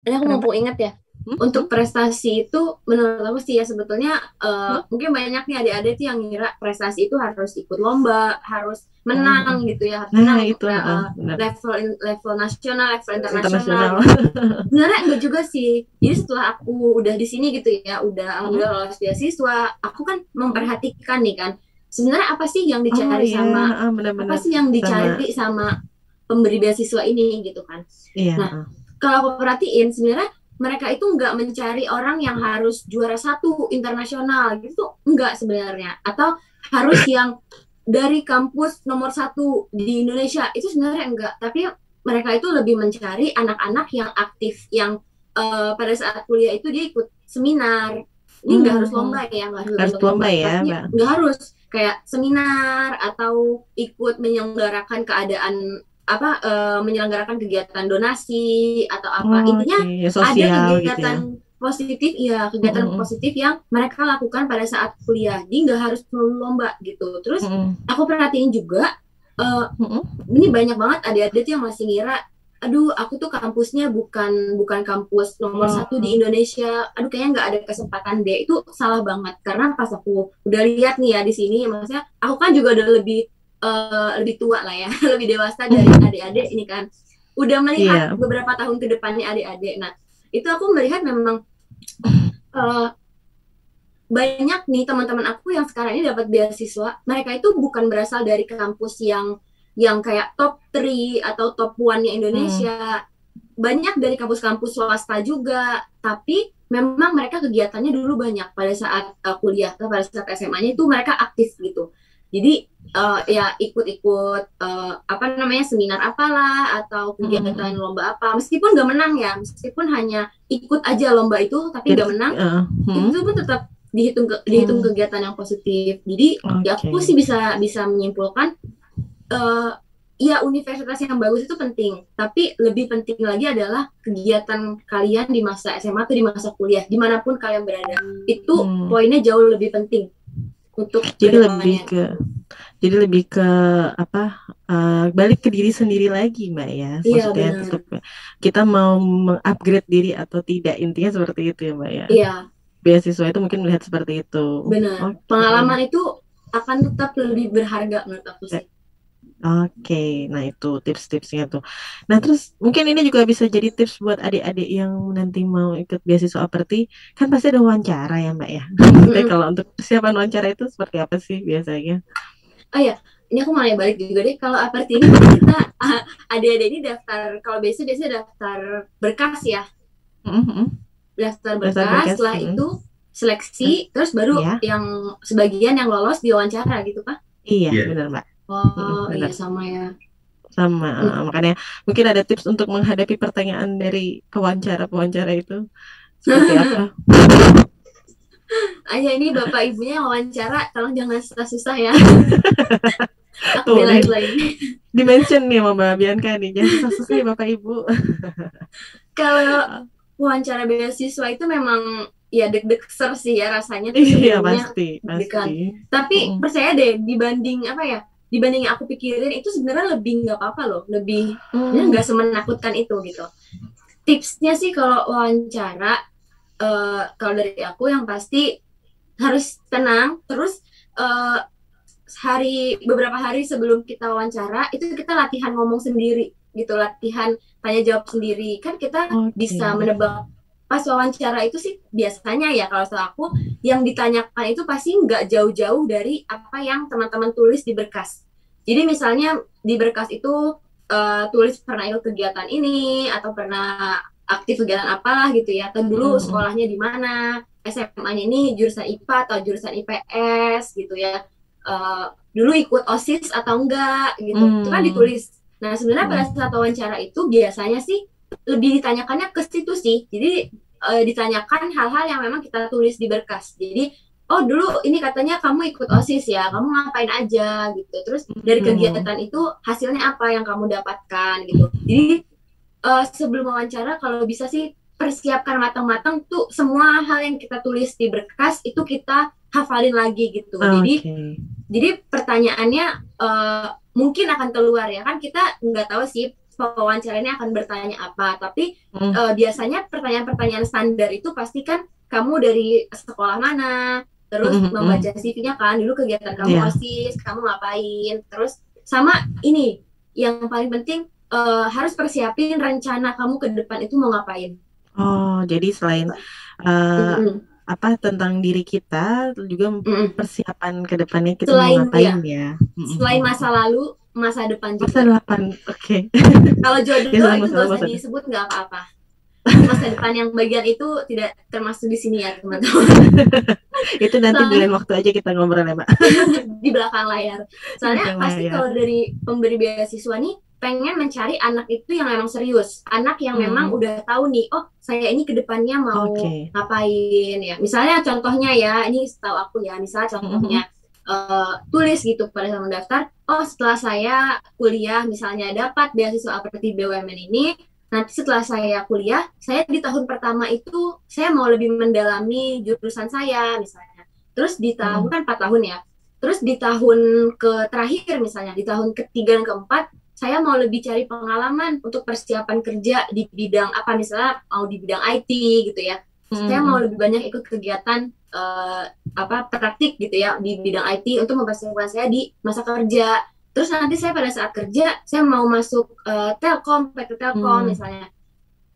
Ini aku Kenapa? mumpung ingat ya, Hmm? untuk prestasi itu menurut aku sih ya sebetulnya Hmm? mungkin banyak nih adik-adik tuh yang ngira prestasi itu harus ikut lomba, harus Hmm? Hmm. menang gitu ya, harus Nah menang itu benar level level nasional, level internasional internasional. gitu. Sebenarnya enggak juga sih. Jadi setelah aku udah di sini gitu ya, udah Hmm? alhamdulillah lolos beasiswa, aku kan Hmm? memperhatikan nih kan, sebenarnya apa sih yang Oh dicari iya, sama apa benar-benar sih yang sama. dicari sama pemberi beasiswa ini gitu kan. Iya. Nah, kalau aku perhatiin sebenarnya mereka itu nggak mencari orang yang harus juara satu internasional gitu, nggak sebenarnya, atau harus yang dari kampus nomor satu di Indonesia itu sebenarnya enggak, tapi mereka itu lebih mencari anak-anak yang aktif, yang pada saat kuliah itu dia ikut seminar. Ini nggak harus Hmm, lomba ya, nggak harus harus bentuk lomba lomba, ya, tapi Mbak. nggak harus kayak seminar atau ikut menyelenggarakan keadaan apa menyelenggarakan kegiatan donasi atau apa. Oh, Intinya oke, ya ada sosial gitu ya. kegiatan positif, ya kegiatan Hmm, positif yang mereka lakukan pada saat kuliah. Jadi nggak harus perlu lomba gitu. Terus hmm, aku perhatiin juga uh, hmm, ini banyak banget adik-adik yang masih ngira, aduh aku tuh kampusnya bukan bukan kampus nomor satu di oh, Indonesia, aduh kayaknya nggak ada kesempatan deh. Itu salah banget, karena pas aku udah lihat nih ya di sini, maksudnya aku kan juga udah lebih tua lah ya, lebih dewasa dari adik-adik ini kan, udah melihat iya. beberapa tahun ke depannya adik-adik. Nah itu aku melihat memang uh, banyak nih teman-teman aku yang sekarang ini dapat beasiswa, mereka itu bukan berasal dari kampus yang kayak top 3 atau top 1-nya Hmm, Indonesia. Banyak dari kampus-kampus swasta juga, tapi memang mereka kegiatannya dulu banyak pada saat kuliah, pada saat SMA-nya itu mereka aktif gitu. Jadi ya ikut-ikut apa namanya seminar apalah atau kegiatan hmm. lomba apa, meskipun nggak menang ya, meskipun hanya ikut aja lomba itu tapi Jadi, nggak menang, hmm, itu pun tetap dihitung hmm, kegiatan yang positif. Jadi ya aku oke. sih bisa bisa menyimpulkan uh, ya universitas yang bagus itu penting, tapi lebih penting lagi adalah kegiatan kalian di masa SMA atau di masa kuliah, dimanapun kalian berada. Itu Hmm. poinnya jauh lebih penting untuk Jadi lebih kedepannya. ke, jadi lebih ke apa? Balik ke diri sendiri lagi, Mbak ya. Iya Maksudnya benar. untuk kita mau mengupgrade diri atau tidak, intinya seperti itu ya, Mbak ya. Iya Beasiswa itu mungkin melihat seperti itu. benar. Oke. Pengalaman itu akan tetap lebih berharga menurut aku Eh, sih. Oke, nah itu tips-tipsnya tuh. Nah terus mungkin ini juga bisa jadi tips buat adik-adik yang nanti mau ikut beasiswa Aperti, kan pasti ada wawancara ya Mbak ya. Mm Tapi -mm. kalau untuk persiapan wawancara itu seperti apa sih biasanya? Oh ya, ini aku mau nanya balik juga deh. Kalau Aperti ini berarti kita adik-adik ini daftar, kalau biasanya daftar berkas ya, Mhm. daftar Dasar berkas, berkas. setelah itu seleksi, terus baru Iya, yang sebagian yang lolos diwawancara gitu kah? iya Iya. benar Mbak. Oh Benar iya sama ya. sama. Hmm. Makanya mungkin ada tips untuk menghadapi pertanyaan dari pewawancara-pewawancara itu seperti apa? Ayah ini bapak ibunya yang wawancara, tolong jangan susah-susah ya. Aku Tuh belain lagi. dimention nih sama Mbak Bianca nih, jangan susah-susah ya Bapak Ibu. Kalau wawancara beasiswa itu memang ya deg-deg ser sih ya, rasanya tuh Iya sebelumnya pasti, pasti. deg-degan. Tapi Mm-mm. percaya deh, dibanding apa ya, dibanding yang aku pikirin itu sebenarnya lebih nggak apa-apa loh, lebih sebenarnya Hmm. nggak semenakutkan itu gitu. Tipsnya sih kalau wawancara, kalau dari aku yang pasti harus tenang, terus uh, beberapa hari sebelum kita wawancara itu kita latihan ngomong sendiri gitu, latihan tanya jawab sendiri, kan kita Oke. bisa menebak pas wawancara itu sih. Biasanya ya kalau soal aku, yang ditanyakan itu pasti nggak jauh-jauh dari apa yang teman-teman tulis di berkas. Jadi misalnya di berkas itu tulis pernah ikut kegiatan ini atau pernah aktif kegiatan apalah gitu ya, atau dulu Mm-mm. sekolahnya di mana, SMA-nya ini jurusan IPA atau jurusan IPS gitu ya, dulu ikut OSIS atau enggak gitu, itu kan Hmm. ditulis. Nah sebenarnya pada Mm. saat wawancara itu biasanya sih lebih ditanyakannya ke situ sih. Jadi ditanyakan hal-hal yang memang kita tulis di berkas. Jadi oh dulu ini katanya kamu ikut OSIS ya, kamu ngapain aja gitu, terus dari Hmm. kegiatan itu hasilnya apa yang kamu dapatkan gitu. Jadi sebelum wawancara kalau bisa sih persiapkan matang-matang tuh semua hal yang kita tulis di berkas itu kita hafalin lagi gitu. Jadi Oke. pertanyaannya mungkin akan keluar ya kan, kita nggak tahu sih wawancara ini akan bertanya apa. Tapi Hmm. biasanya pertanyaan-pertanyaan standar itu pasti kan kamu dari sekolah mana, terus Hmm. Hmm. membaca CV-nya kan, dulu kegiatan kamu Ya. OSIS, kamu ngapain, terus sama ini yang paling penting harus persiapin rencana kamu ke depan itu mau ngapain. Oh, jadi selain eh, Mm-mm. apa tentang diri kita, juga Mm-mm. persiapan ke depannya kita mau Selain ngapain ya, ya. selain masa lalu, masa depan Masa juga. depan, oke. Kalau Ya jodoh selain itu masa nggak lalu, usah masa depan. disebut, nggak apa-apa. Masa depan yang bagian itu tidak termasuk di sini ya teman-teman. Itu nanti di lain Soalnya waktu aja kita ngobrol ya, Mbak. di belakang layar. Di Soalnya belakang pasti layar. kalau dari pemberi beasiswa nih pengen mencari anak itu yang memang serius, anak yang memang Hmm. udah tahu nih, oh saya ini kedepannya mau Oke. ngapain ya. Misalnya contohnya ya, ini setahu aku ya, misalnya Hmm. contohnya tulis gitu pada saat mendaftar, oh setelah saya kuliah misalnya dapat beasiswa seperti BUMN ini, nanti setelah saya kuliah, saya di tahun pertama itu saya mau lebih mendalami jurusan saya misalnya. Terus di tahun Hmm. kan 4 tahun ya. Terus di tahun ke terakhir misalnya, di tahun ketiga dan keempat, saya mau lebih cari pengalaman untuk persiapan kerja di bidang apa, misalnya mau di bidang IT gitu ya. Saya mau Hmm. lebih banyak ikut kegiatan apa praktik gitu ya di bidang IT untuk mempersiapkan saya di masa kerja. Terus nanti saya pada saat kerja, saya mau masuk Telkom, PT Telkom Hmm. misalnya.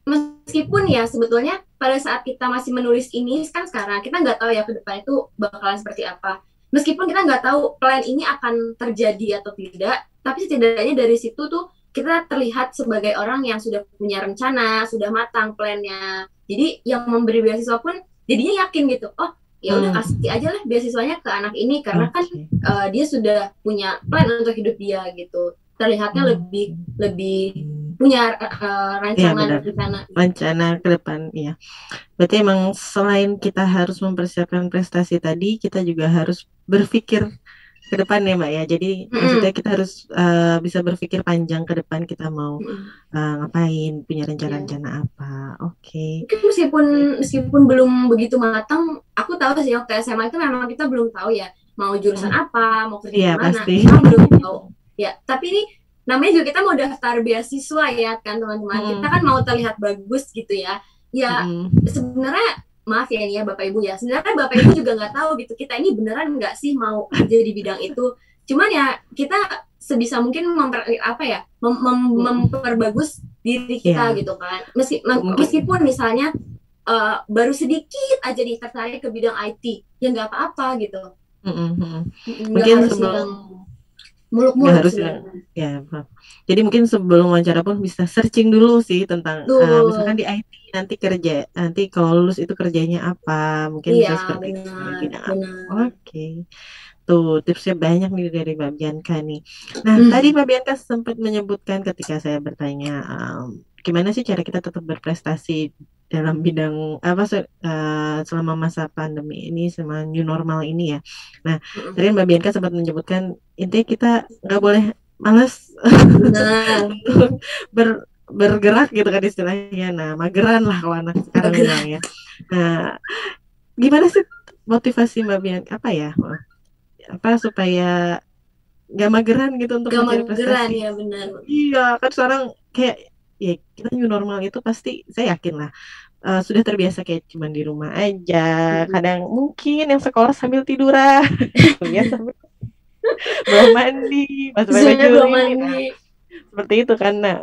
Meskipun ya sebetulnya pada saat kita masih menulis ini kan sekarang kita nggak tahu ya ke depan itu bakalan seperti apa. Meskipun kita nggak tahu plan ini akan terjadi atau tidak, tapi setidaknya dari situ tuh kita terlihat sebagai orang yang sudah punya rencana, sudah matang plannya. Jadi yang memberi beasiswa pun jadinya yakin gitu. Oh, ya udah Hmm. kasih aja lah beasiswanya ke anak ini karena kan Oke. dia sudah punya plan untuk hidup dia gitu. Terlihatnya Hmm. lebih lebih punya Iya rancangan benar. rencana gitu. Rencana ke depan, iya. Berarti emang selain kita harus mempersiapkan prestasi tadi, kita juga harus berpikir ke depan ya Mbak ya. Jadi maksudnya Mm-mm. kita harus bisa berpikir panjang ke depan kita mau Mm-mm. ngapain, punya Ya. rencana-rencana apa. Oke. Mungkin meskipun meskipun belum begitu matang, aku tahu sih waktu SMA itu memang kita belum tahu ya mau jurusan Mm. apa, mau kerja Iya di mana, pasti. kita belum tahu. Ya, tapi ini namanya juga kita mau daftar beasiswa ya kan teman-teman. Kita kan mau Mm. terlihat bagus gitu ya. Ya Mm. sebenarnya maaf ya ini ya Bapak Ibu ya. Sebenarnya Bapak Ibu juga nggak tahu gitu kita ini beneran nggak sih mau kerja di bidang itu. Cuman ya kita sebisa mungkin apa ya Mm. memperbagus diri kita Ya, gitu kan. mungkin. Meskipun misalnya baru sedikit aja nih tertarik ke bidang IT, ya nggak apa-apa gitu. Mm. Mm. Nggak Mungkin harus sebelum yang nggak muluk-muluk harus yang sebenarnya. ya Bang. Jadi mungkin sebelum wawancara pun bisa searching dulu sih tentang misalkan Tuh, di IT nanti kerja nanti kalau lulus itu kerjanya apa mungkin iya bisa seperti itu di benar, bidang apa. benar. Oke, tuh tipsnya banyak nih dari Mbak Bianca nih. Nah tadi Hmm. Mbak Bianca sempat menyebutkan ketika saya bertanya gimana sih cara kita tetap berprestasi dalam bidang apa selama masa pandemi ini sama new normal ini ya. Nah tadi Mbak Bianca sempat menyebutkan intinya kita nggak boleh males Benar, untuk bergerak gitu kan istilahnya. Nah, mageran lah kalau anak sekarang bilang bergerak. ya. Nah, gimana sih motivasi Mbak Bian apa ya? Apa supaya nggak mageran gitu untuk Gak mencari mageran prestasi? ya benar. Iya, kan sekarang kayak ya kita new normal itu pasti saya yakin lah sudah terbiasa kayak cuman di rumah aja. Kadang mungkin yang sekolah sambil tiduran, kuliah sambil belum mandi, pas pakai baju Sebenarnya belum ini. mandi. Nah, seperti itu kan. Nah,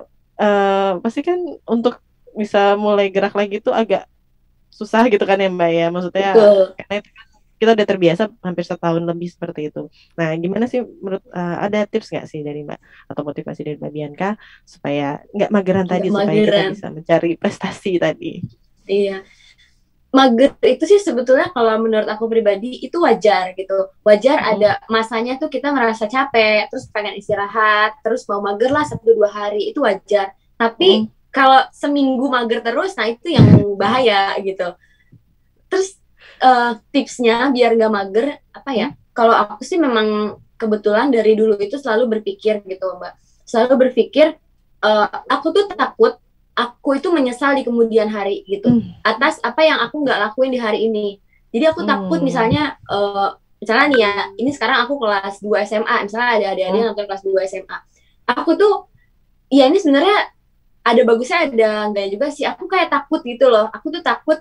pasti kan untuk bisa mulai gerak lagi itu agak susah gitu kan ya Mbak ya. Maksudnya Betul. karena itu kan kita udah terbiasa hampir setahun lebih seperti itu. Nah, gimana sih menurut ada tips nggak sih dari Mbak atau motivasi dari Mbak Bianca supaya nggak mageran tadi Gak supaya kita mageran. bisa mencari prestasi tadi? Iya. Mager itu sih sebetulnya kalau menurut aku pribadi itu wajar gitu. Wajar Mm, ada masanya tuh kita ngerasa capek, terus pengen istirahat, terus mau mager lah 1 2 hari itu wajar. Tapi mm, kalau seminggu mager terus, nah itu yang bahaya gitu. Terus tipsnya biar gak mager apa ya? mm, Kalau aku sih memang kebetulan dari dulu itu selalu berpikir gitu Mbak. Selalu berpikir aku tuh takut aku itu menyesal di kemudian hari gitu mm, atas apa yang aku nggak lakuin di hari ini. Jadi aku takut mm, misalnya nih ya, ini sekarang aku kelas 2 SMA, misalnya ada adik-adik mm, yang nonton kelas 2 SMA. Aku tuh Iya, ini sebenarnya ada bagusnya ada enggak juga sih. Aku kayak takut gitu loh. Aku tuh takut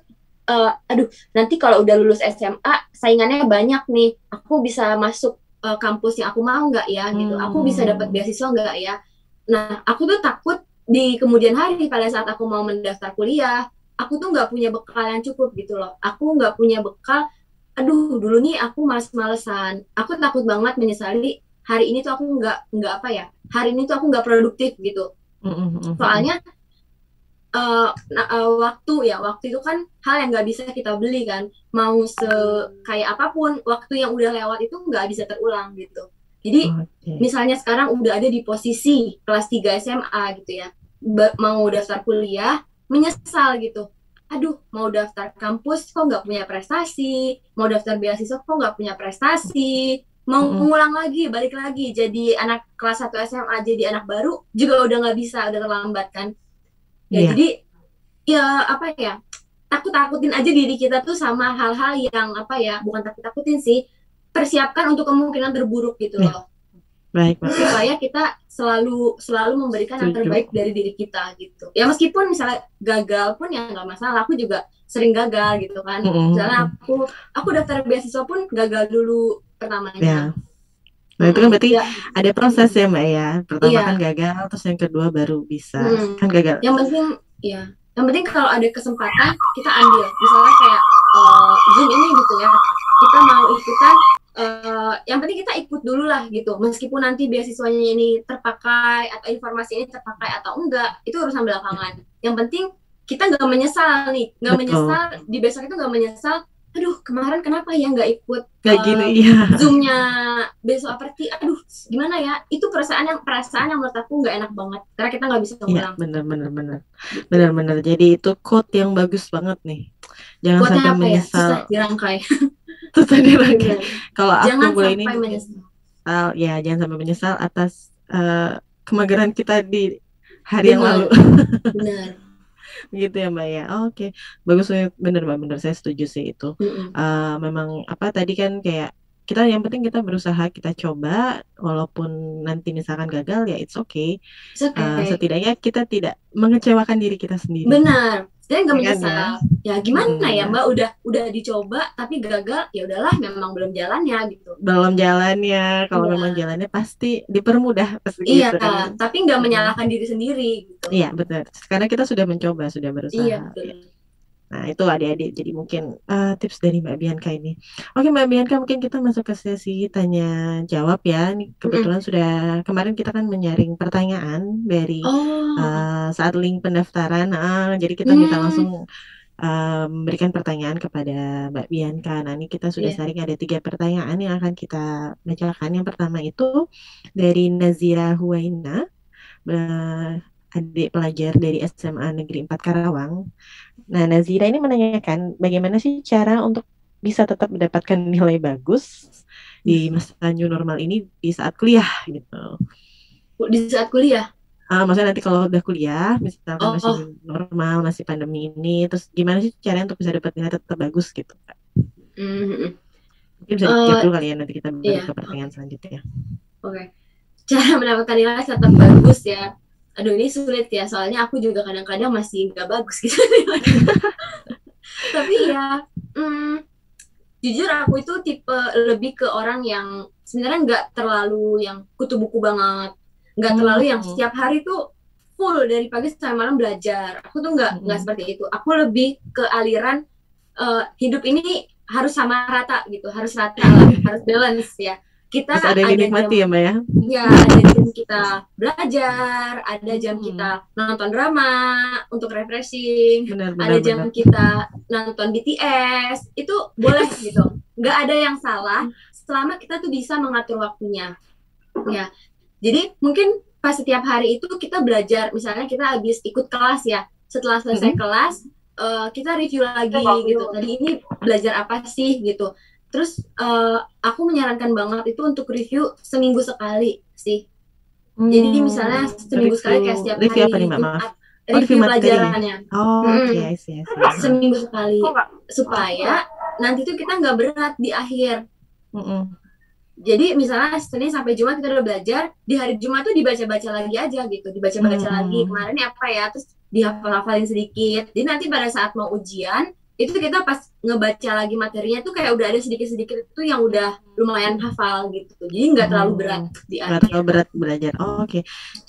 aduh, nanti kalau udah lulus SMA saingannya banyak nih. Aku bisa masuk kampus yang aku mau nggak ya gitu. Aku bisa dapat Hmm. beasiswa nggak ya. Nah, aku tuh takut di kemudian hari pada saat aku mau mendaftar kuliah, aku tuh nggak punya bekal yang cukup gitu loh. Aku nggak punya bekal. Aduh, dulu nih aku males-malesan. Aku takut banget menyesali hari ini tuh aku nggak apa ya. Hari ini tuh aku nggak produktif gitu. Mm-mm. Soalnya waktu ya, waktu itu kan hal yang nggak bisa kita beli kan. Mau kayak apapun, waktu yang udah lewat itu nggak bisa terulang gitu. Jadi Oke. misalnya sekarang udah ada di posisi kelas 3 SMA gitu ya, mau daftar kuliah, menyesal gitu. Aduh, mau daftar kampus kok nggak punya prestasi, mau daftar beasiswa kok nggak punya prestasi, mau Mm-mm. ngulang lagi, balik lagi, jadi anak kelas 1 SMA, jadi anak baru, juga udah nggak bisa, udah terlambat kan. Ya, Iya, jadi ya apa ya, takut-takutin aja diri kita tuh sama hal-hal yang apa ya, bukan takut-takutin sih, persiapkan untuk kemungkinan terburuk gitu iya, loh, baik, Mbak. supaya kita selalu selalu memberikan yang Setuju. terbaik dari diri kita gitu ya. Meskipun misalnya gagal pun ya nggak masalah, aku juga sering gagal gitu kan. Misalnya Mm-mm. aku daftar beasiswa pun gagal dulu pertamanya. Ya. Nah, itu kan berarti Ya. ada proses ya, Mbak ya. Pertama kan Iya. gagal, terus yang kedua baru bisa. Hmm. Kan gagal. Yang penting ya, yang penting kalau ada kesempatan kita ambil. Misalnya kayak Zoom ini gitu ya, kita mau ikutan, yang penting kita ikut dulu lah gitu. Meskipun nanti beasiswanya ini terpakai atau informasi ini terpakai atau enggak, itu urusan belakangan. Yang penting kita nggak menyesal nih, nggak Betul. menyesal di besok itu, nggak menyesal. Aduh, kemarin kenapa ya nggak ikut Kayak gini, iya. Zoom-nya besok Aperti, aduh gimana ya, itu perasaan yang menurut aku nggak enak banget karena kita nggak bisa Iya, ngulang benar benar benar. gitu. Benar benar. Jadi itu quote yang bagus banget nih. Jangan Kuatnya sampai apa ya, menyesal. susah dirangkai. Terus tadi lagi. Bener, Kalau aku jangan boleh ini sampai mungkin menyesal. ya jangan sampai menyesal atas kemageran kita di hari yang lalu. Bener, bener. Gitu ya Mbak ya. Oh, oke, bagus banget. Bener Mbak, bener saya setuju sih itu. Mm-mm. Memang apa tadi kan kayak kita yang penting kita berusaha kita coba walaupun nanti misalkan gagal ya it's okay. It's okay. Setidaknya kita tidak mengecewakan diri kita sendiri. Benar, saya nggak Ya kan ya? menyesal. Ya gimana Mm-mm, ya nah, Mbak, udah dicoba tapi gagal, ya udahlah, memang belum jalannya gitu. dalam jalannya kalau memang Iya, jalannya pasti dipermudah pasti iya, gitu kan. tapi nggak Mm-mm. menyalahkan diri sendiri gitu. Iya betul. Karena kita sudah mencoba, sudah Iya, berusaha. betul. Nah, itu adik-adik. Jadi mungkin tips dari Mbak Bianca ini. Oke, Mbak Bianca, mungkin kita masuk ke sesi tanya jawab ya. Ini Mm-mm. kebetulan sudah kemarin kita kan menyaring pertanyaan dari Oh, saat link pendaftaran. Jadi kita minta langsung hmm, memberikan pertanyaan kepada Mbak Bianca. Nah, ini kita sudah iya. saring ada 3 pertanyaan yang akan kita bacakan. Yang pertama itu dari Nazira Huwaina, adik pelajar dari SMA Negeri 4 Karawang. Nah, Nazira ini menanyakan bagaimana sih cara untuk bisa tetap mendapatkan nilai bagus di masa new normal ini di saat kuliah gitu. Di saat kuliah. Maksudnya nanti kalau udah kuliah, misalkan masih Oh, new normal, masih pandemi ini, terus gimana sih caranya untuk bisa dapat nilai tetap bagus gitu, Kak? mm, Mungkin bisa dijawab eh dulu kali ya, nanti kita baru iya, ke oke, pertanyaan selanjutnya. oke. Cara mendapatkan nilai tetap bagus ya. Aduh, ini sulit ya, soalnya aku juga kadang-kadang masih nggak bagus gitu nilainya. Tapi ya, mm, jujur aku itu tipe lebih ke orang yang sebenarnya nggak terlalu yang kutu buku banget, nggak terlalu yang Hmm, setiap hari tuh full dari pagi sampai malam belajar. Aku tuh nggak mm-mm. seperti itu. Aku lebih ke aliran hidup ini harus sama rata gitu, harus rata lah, harus balance ya. Kita Terus ada yang ada dinikmati jam, ya, Mbak ya? ya ada jam kita belajar, ada jam Hmm, kita nonton drama untuk refreshing, benar, ada benar, jam benar. kita nonton BTS, itu boleh gitu. Nggak ada yang salah selama kita tuh bisa mengatur waktunya. Ya, jadi mungkin pas setiap hari itu kita belajar, misalnya kita habis ikut kelas ya, setelah selesai Mm-mm. kelas, kita review lagi gitu. Tadi ini belajar apa sih gitu. Terus aku menyarankan banget itu untuk review seminggu sekali sih. Jadi misalnya seminggu Review, sekali kayak setiap review apa nih, hari Mbak? Maaf. Jumat Oh, review review materi. pelajarannya. Oh, oke, Mm-mm. I see, I see. Seminggu sekali supaya nanti tuh kita nggak berat di akhir. Mm-mm. Jadi misalnya Senin sampai Jumat kita udah belajar, di hari Jumat tuh dibaca-baca lagi aja gitu, dibaca-baca lagi Mm-mm. kemarin ini apa ya, terus dihafal-hafalin sedikit. Jadi nanti pada saat mau ujian itu kita pas ngebaca lagi materinya tuh kayak udah ada sedikit-sedikit itu yang udah lumayan hafal gitu. Jadi nggak terlalu berat Oh, di nggak terlalu akhir. berat belajar. Oh, oke.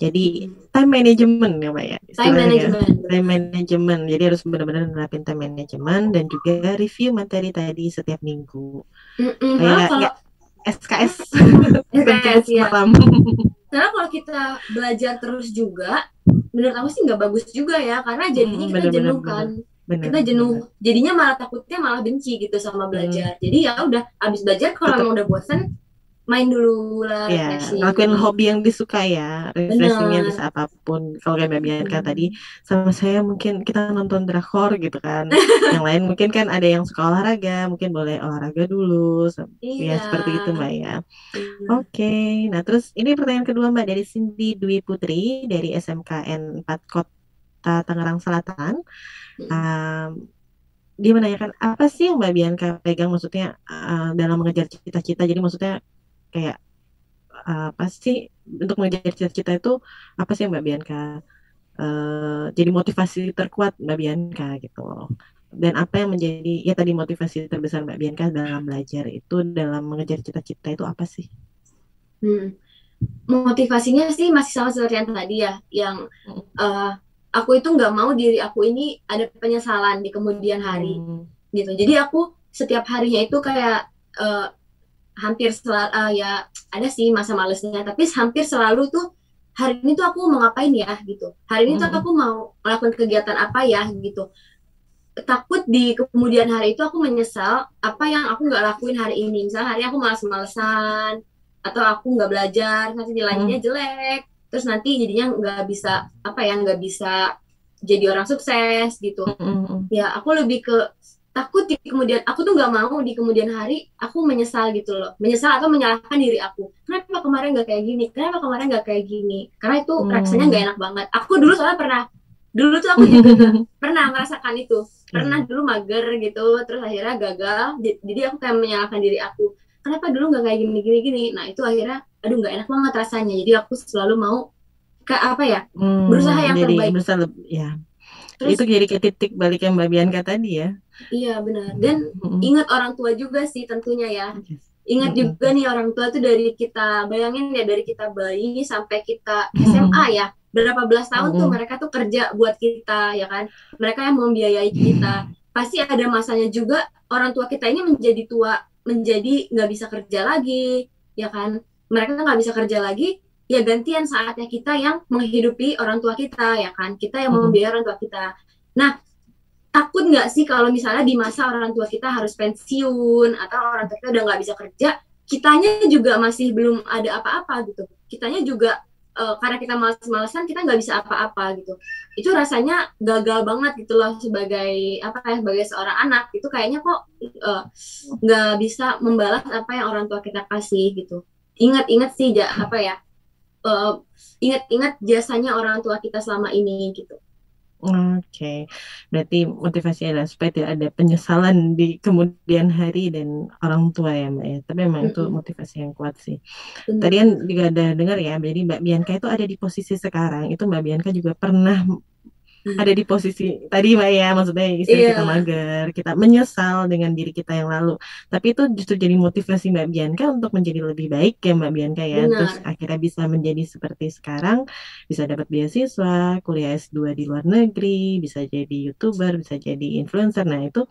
Jadi Mm-mm. time management ya, Mbak ya, Time istilahnya. management Time benar. management. Jadi harus benar-benar nerapin time management dan juga review materi tadi setiap minggu. Mm-mm. Malah Kayak kalau nggak SKS SKS tugas ya. malam. Karena kalau kita belajar terus juga, menurut aku sih nggak bagus juga ya, karena jadinya kita Bener-bener jenuh bener. kan. Bener Kita bener. jenuh, jadinya malah takutnya malah benci gitu sama Mm, belajar. Jadi ya udah, habis belajar kalau tetap emang udah bosan, main dulu lah ya ngelakuin refreshing. hobi yang disuka ya, refreshingnya bisa Bener, apapun. Kalau kayak Mbak Bianca tadi, mm-mm. sama saya mungkin kita nonton drakor gitu kan. Yang lain mungkin kan ada yang suka olahraga, mungkin boleh olahraga dulu. Ya Iya, seperti itu Mbak ya. bener. Oke, nah terus ini pertanyaan kedua Mbak dari Cindy Dwi Putri dari SMKN 4 Kota Tangerang Selatan. Mm-mm. Um, dia menanyakan apa sih yang Mbak Bianca pegang, maksudnya dalam mengejar cita-cita. Jadi maksudnya kayak apa sih untuk mengejar cita-cita itu, apa sih yang Mbak Bianca jadi motivasi terkuat Mbak Bianca gitu loh. Dan apa yang menjadi ya tadi motivasi terbesar Mbak Bianca dalam belajar itu, dalam mengejar cita-cita itu apa sih? Hmm. Motivasinya sih masih sama seperti yang tadi ya, yang eh, aku itu nggak mau diri aku ini ada penyesalan di kemudian hari Hmm, gitu. Jadi aku setiap harinya itu kayak hampir selalu ya ada sih masa malesnya, tapi hampir selalu tuh hari ini tuh aku mau ngapain ya gitu. Hari ini tuh hmm, aku mau melakukan kegiatan apa ya gitu. Takut di kemudian hari itu aku menyesal apa yang aku nggak lakuin hari ini. Misalnya hari ini aku malas-malesan atau aku nggak belajar, nanti nilainya hmm, jelek, terus nanti jadinya nggak bisa apa ya nggak bisa jadi orang sukses gitu. hmm, hmm, hmm. Ya aku lebih ke takut di kemudian aku tuh nggak mau di kemudian hari aku menyesal gitu loh, menyesal atau menyalahkan diri aku, kenapa kemarin nggak kayak gini, kenapa kemarin nggak kayak gini, karena itu rasanya nggak Hmm. enak banget. Aku dulu soalnya pernah, dulu tuh aku juga pernah merasakan itu, pernah Iya. dulu mager gitu terus akhirnya gagal. Jadi aku kayak menyalahkan diri aku, kenapa dulu nggak kayak gini gini gini. Nah itu akhirnya aduh nggak enak banget rasanya, jadi aku selalu mau ke apa ya, berusaha yang Jadi terbaik. besar ya. Itu Terus jadi ke titik balik yang Mbak Bianca tadi ya. iya benar. Dan Hmm, ingat orang tua juga sih tentunya ya. yes. Ingat Hmm, juga nih orang tua tuh dari kita, bayangin ya dari kita bayi sampai kita SMA hmm. ya. Berapa belas tahun tuh Hmm, mereka tuh kerja buat kita ya kan. Mereka yang membiayai kita. Pasti ada masanya juga orang tua kita ini menjadi tua, menjadi nggak bisa kerja lagi ya kan. Mereka nggak bisa kerja lagi, ya gantian saatnya kita yang menghidupi orang tua kita ya kan. Kita yang hmm, membiayai orang tua kita. Nah, takut nggak sih kalau misalnya di masa orang tua kita harus pensiun atau orang tua kita udah nggak bisa kerja, kitanya juga masih belum ada apa-apa gitu. Kitanya juga karena kita males-malesan kita nggak bisa apa-apa gitu. Itu rasanya gagal banget gitu loh sebagai apa ya, sebagai seorang anak itu kayaknya kok nggak bisa membalas apa yang orang tua kita kasih gitu. Ingat-ingat sih apa ya, uh, ingat-ingat jasanya orang tua kita selama ini gitu. Oke, berarti motivasinya adalah supaya tidak ada penyesalan di kemudian hari dan orang tua ya Mbak ya. Tapi memang itu Mm-mm, motivasi yang kuat sih. Tadi kan bener. juga ada dengar ya, jadi Mbak Bianca itu ada di posisi sekarang. Itu Mbak Bianca juga pernah ada di posisi tadi Mbak ya, maksudnya istilah Iya, kita mager, kita menyesal dengan diri kita yang lalu. Tapi itu justru jadi motivasi Mbak Bianca untuk menjadi lebih baik ya Mbak Bianca ya. Terus benar. akhirnya bisa menjadi seperti sekarang, bisa dapat beasiswa, kuliah S2 di luar negeri, bisa jadi YouTuber, bisa jadi influencer. Nah itu,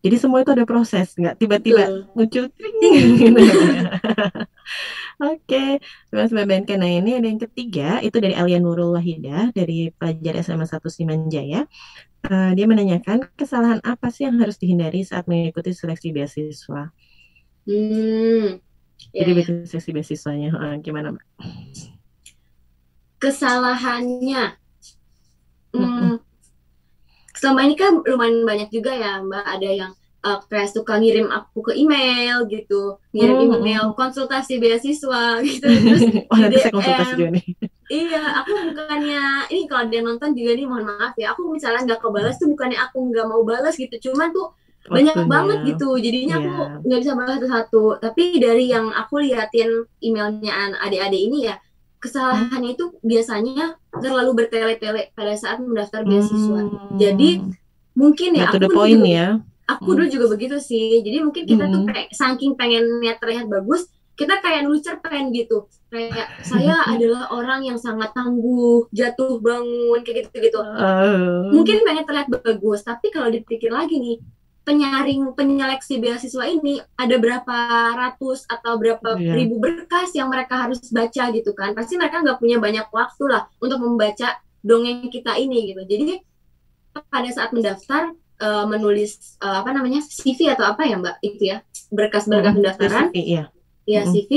jadi semua itu ada proses, nggak tiba-tiba Betul. muncul tring Ting. gitu ya. Oke, Mas Mbak Bianca. Nah ini ada yang ketiga, itu dari Alia Nurul Wahidah, dari pelajar SMA 1 Simanjaya. Dia menanyakan kesalahan apa sih yang harus dihindari saat mengikuti seleksi beasiswa. Hmm, ya Jadi ya. bikin seleksi beasiswanya, gimana Mbak? Kesalahannya, Mm-mm. hmm, selama ini kan lumayan banyak juga ya Mbak, ada yang kayak suka ngirim aku ke email gitu, ngirim email Mm-mm. konsultasi beasiswa gitu, terus Oh di nanti saya konsultasi DM. juga nih. Iya, aku bukannya ini kalau dia nonton juga nih mohon maaf ya, aku misalnya nggak kebalas tuh bukannya aku nggak mau balas gitu, cuman tuh banyak waktunya. banget gitu. Jadinya Iya. aku nggak bisa bahas satu-satu. Tapi dari yang aku liatin emailnya adik-adik ini ya, Hmm. kesalahannya itu biasanya terlalu bertele-tele pada saat mendaftar beasiswa. Jadi Hmm. mungkin Nggak ya to the point ya. aku Hmm. dulu juga begitu sih. Jadi mungkin kita tuh Hmm. kayak saking pengennya terlihat bagus, kita kayak nulis cerpen gitu. Kayak saya adalah orang yang sangat tangguh, jatuh bangun kayak gitu-gitu. Eh, Mungkin pengen terlihat bagus, tapi kalau dipikir lagi nih, penyeleksi beasiswa ini ada berapa ratus atau berapa iya. ribu berkas yang mereka harus baca gitu kan. Pasti mereka nggak punya banyak waktu lah untuk membaca dongeng kita ini gitu. Jadi pada saat mendaftar menulis apa namanya CV atau apa ya Mbak itu ya, berkas-berkas pendaftaran CV ya. ya Hmm. CV,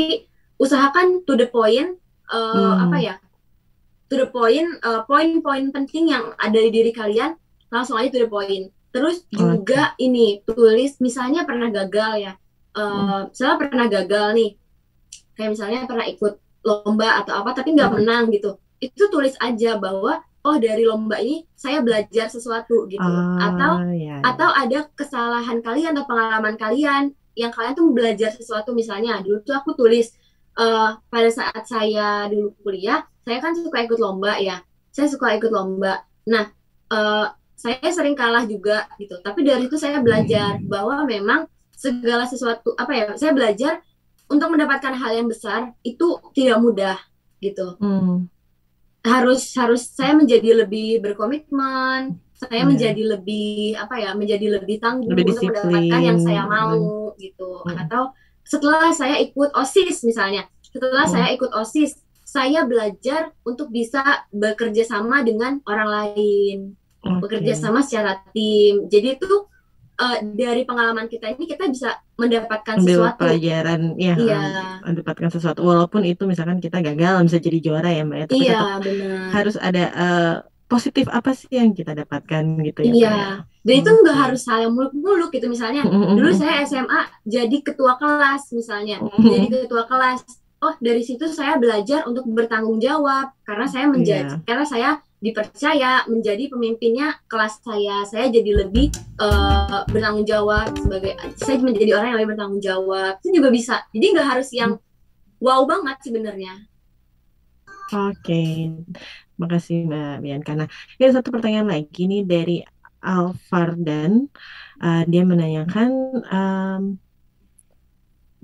usahakan to the point, apa Hmm. ya, to the point, poin-poin penting yang ada di diri kalian langsung aja to the point. Terus Oke. juga ini tulis misalnya pernah gagal ya, Hmm. misalnya pernah gagal nih, kayak misalnya pernah ikut lomba atau apa tapi nggak Hmm. menang gitu, itu tulis aja bahwa oh dari lomba ini saya belajar sesuatu gitu, Ah, ya, atau ya. ada kesalahan kalian atau pengalaman kalian yang kalian tuh belajar sesuatu. Misalnya dulu tuh aku tulis, pada saat saya dulu kuliah saya kan suka ikut lomba ya, saya suka ikut lomba. Nah, uh, saya sering kalah juga gitu, tapi dari itu saya belajar bahwa memang segala sesuatu apa ya, saya belajar untuk mendapatkan hal yang besar itu tidak mudah gitu. Hmm. harus harus saya menjadi lebih berkomitmen, saya Ya. menjadi lebih apa ya, menjadi lebih Lebih tangguh untuk mendapatkan disiplin. yang saya Hmm. mau gitu. Hmm. Atau setelah saya ikut OSIS misalnya, setelah Hmm. saya ikut OSIS saya belajar untuk bisa bekerja sama dengan orang lain, bekerja Oke. sama secara tim. Jadi itu dari pengalaman kita ini kita bisa mendapatkan Ambil sesuatu. pelajaran ya, Iya, mendapatkan sesuatu walaupun itu misalkan kita gagal bisa jadi juara ya Mbak ya, tapi iya tetap benar. harus ada positif apa sih yang kita dapatkan gitu ya Iya, Mbak ya. dan itu nggak Oke. harus hal yang muluk-muluk gitu. Misalnya, dulu saya SMA jadi ketua kelas misalnya, jadi ketua kelas. Oh, dari situ saya belajar untuk bertanggung jawab karena Iya. karena saya dipercaya menjadi pemimpinnya kelas saya. Saya jadi lebih bertanggung jawab sebagai, saya menjadi orang yang lebih bertanggung jawab. Itu juga bisa. Jadi nggak harus yang wow banget sebenarnya. Oke, makasih Mbak Bianca. Nah, ada satu pertanyaan lagi nih dari Alfardan. Dia menanyakan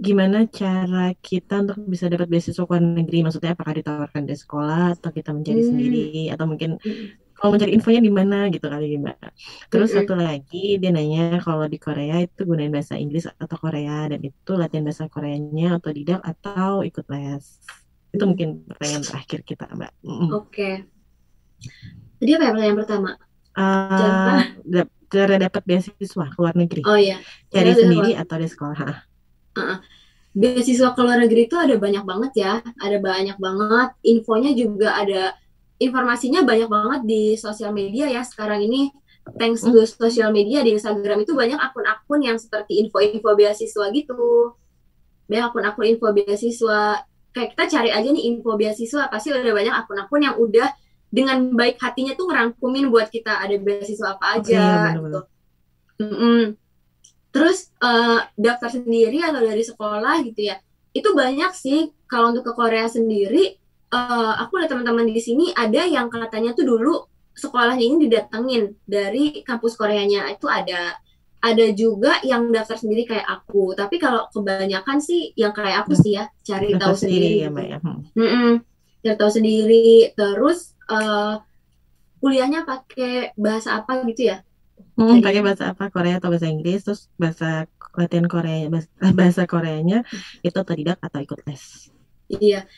gimana cara kita untuk bisa dapat beasiswa ke luar negeri? Maksudnya apakah ditawarkan dari sekolah atau kita mencari sendiri Hmm. atau mungkin kalau mencari infonya di mana gitu kali ya, Mbak. Terus Mm-mm. satu lagi dia nanya kalau di Korea itu gunain bahasa Inggris atau Korea dan itu latihan bahasa Koreanya otodidak atau ikut les. Itu Mm-mm. mungkin pertanyaan terakhir kita, Mbak. Mm-mm. Oke. Tadi apa ya pertanyaan pertama? Cara, Cara dapat beasiswa ke luar negeri. oh ya, Cari cara bisa sendiri keluar. atau di sekolah. Beasiswa ke luar negeri itu ada banyak banget ya, ada banyak banget. Infonya juga ada, informasinya banyak banget di sosial media ya. Sekarang ini, thanks Hmm. to sosial media di Instagram itu banyak akun-akun yang seperti info-info beasiswa gitu. Banyak akun-akun info beasiswa. Kayak kita cari aja nih info beasiswa, pasti udah banyak akun-akun yang udah dengan baik hatinya tuh ngerangkumin buat kita ada beasiswa apa Oh iya aja gitu. benar-benar. Mm-mm. Terus daftar sendiri atau dari sekolah gitu ya. Itu banyak sih kalau untuk ke Korea sendiri. Aku lihat teman-teman di sini ada yang katanya tuh dulu sekolahnya ini didatengin dari kampus Koreanya, itu ada. Ada juga yang daftar sendiri kayak aku. Tapi kalau kebanyakan sih yang kayak aku sih ya, cari Daftar tahu sendiri sendiri ya Mbak gitu. ya. Mm-mm. Cari tahu sendiri. Terus kuliahnya pakai bahasa apa gitu ya Pakai tadi? bahasa apa? Korea atau bahasa Inggris? Terus bahasa latihan Korea, bahasa Koreanya itu otodidak atau ikut les? Iya.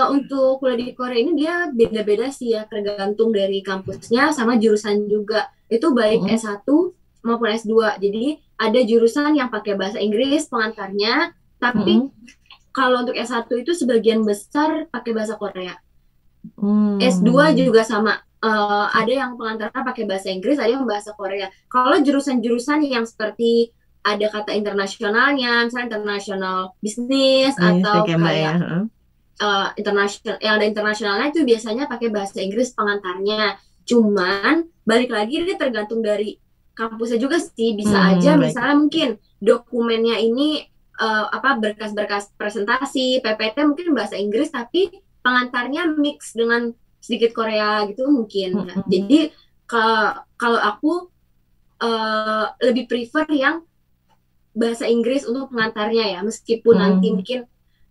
Untuk kuliah di Korea ini dia beda-beda sih ya, tergantung dari kampusnya sama jurusan juga. Itu baik Mm-mm. S1 maupun S2. Jadi ada jurusan yang pakai bahasa Inggris pengantarnya, tapi Mm-mm. kalau untuk S1 itu sebagian besar pakai bahasa Korea. S2 Hmm. juga sama. Ada yang pengantarnya pakai bahasa Inggris, ada yang bahasa Korea. Kalau jurusan-jurusan yang seperti ada kata internasionalnya, misalnya internasional bisnis Ini saya atau kayak Mbak ya. kayak internasional, yang ada internasionalnya itu biasanya pakai bahasa Inggris pengantarnya. Cuman balik lagi dia tergantung dari kampusnya juga sih. Bisa aja Baik. misalnya mungkin dokumennya ini apa, berkas-berkas presentasi, PPT mungkin bahasa Inggris tapi pengantarnya mix dengan sedikit Korea gitu mungkin ya. Mm-mm. Jadi kalau aku lebih prefer yang bahasa Inggris untuk pengantarnya ya, meskipun nanti Mm. mungkin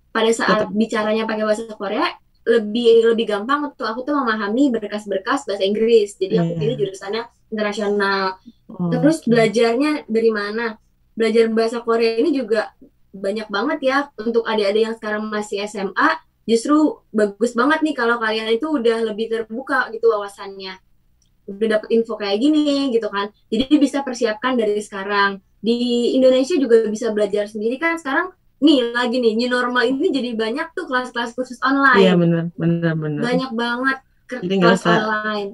pada saat Tetap. bicaranya pakai bahasa Korea lebih lebih gampang untuk aku tuh memahami berkas-berkas bahasa Inggris. Jadi aku pilih Iya. jurusannya internasional. Terus Oke. belajarnya dari mana? Belajar bahasa Korea ini juga banyak banget ya untuk adik-adik yang sekarang masih SMA. Justru bagus banget nih kalau kalian itu udah lebih terbuka gitu wawasannya, udah dapet info kayak gini gitu kan. Jadi bisa persiapkan dari sekarang. Di Indonesia juga bisa belajar sendiri kan sekarang. Nih lagi nih new normal ini jadi banyak tuh kelas-kelas khusus Iya, online. benar, benar, benar. Banyak banget Jadi nggak kelas usah. online.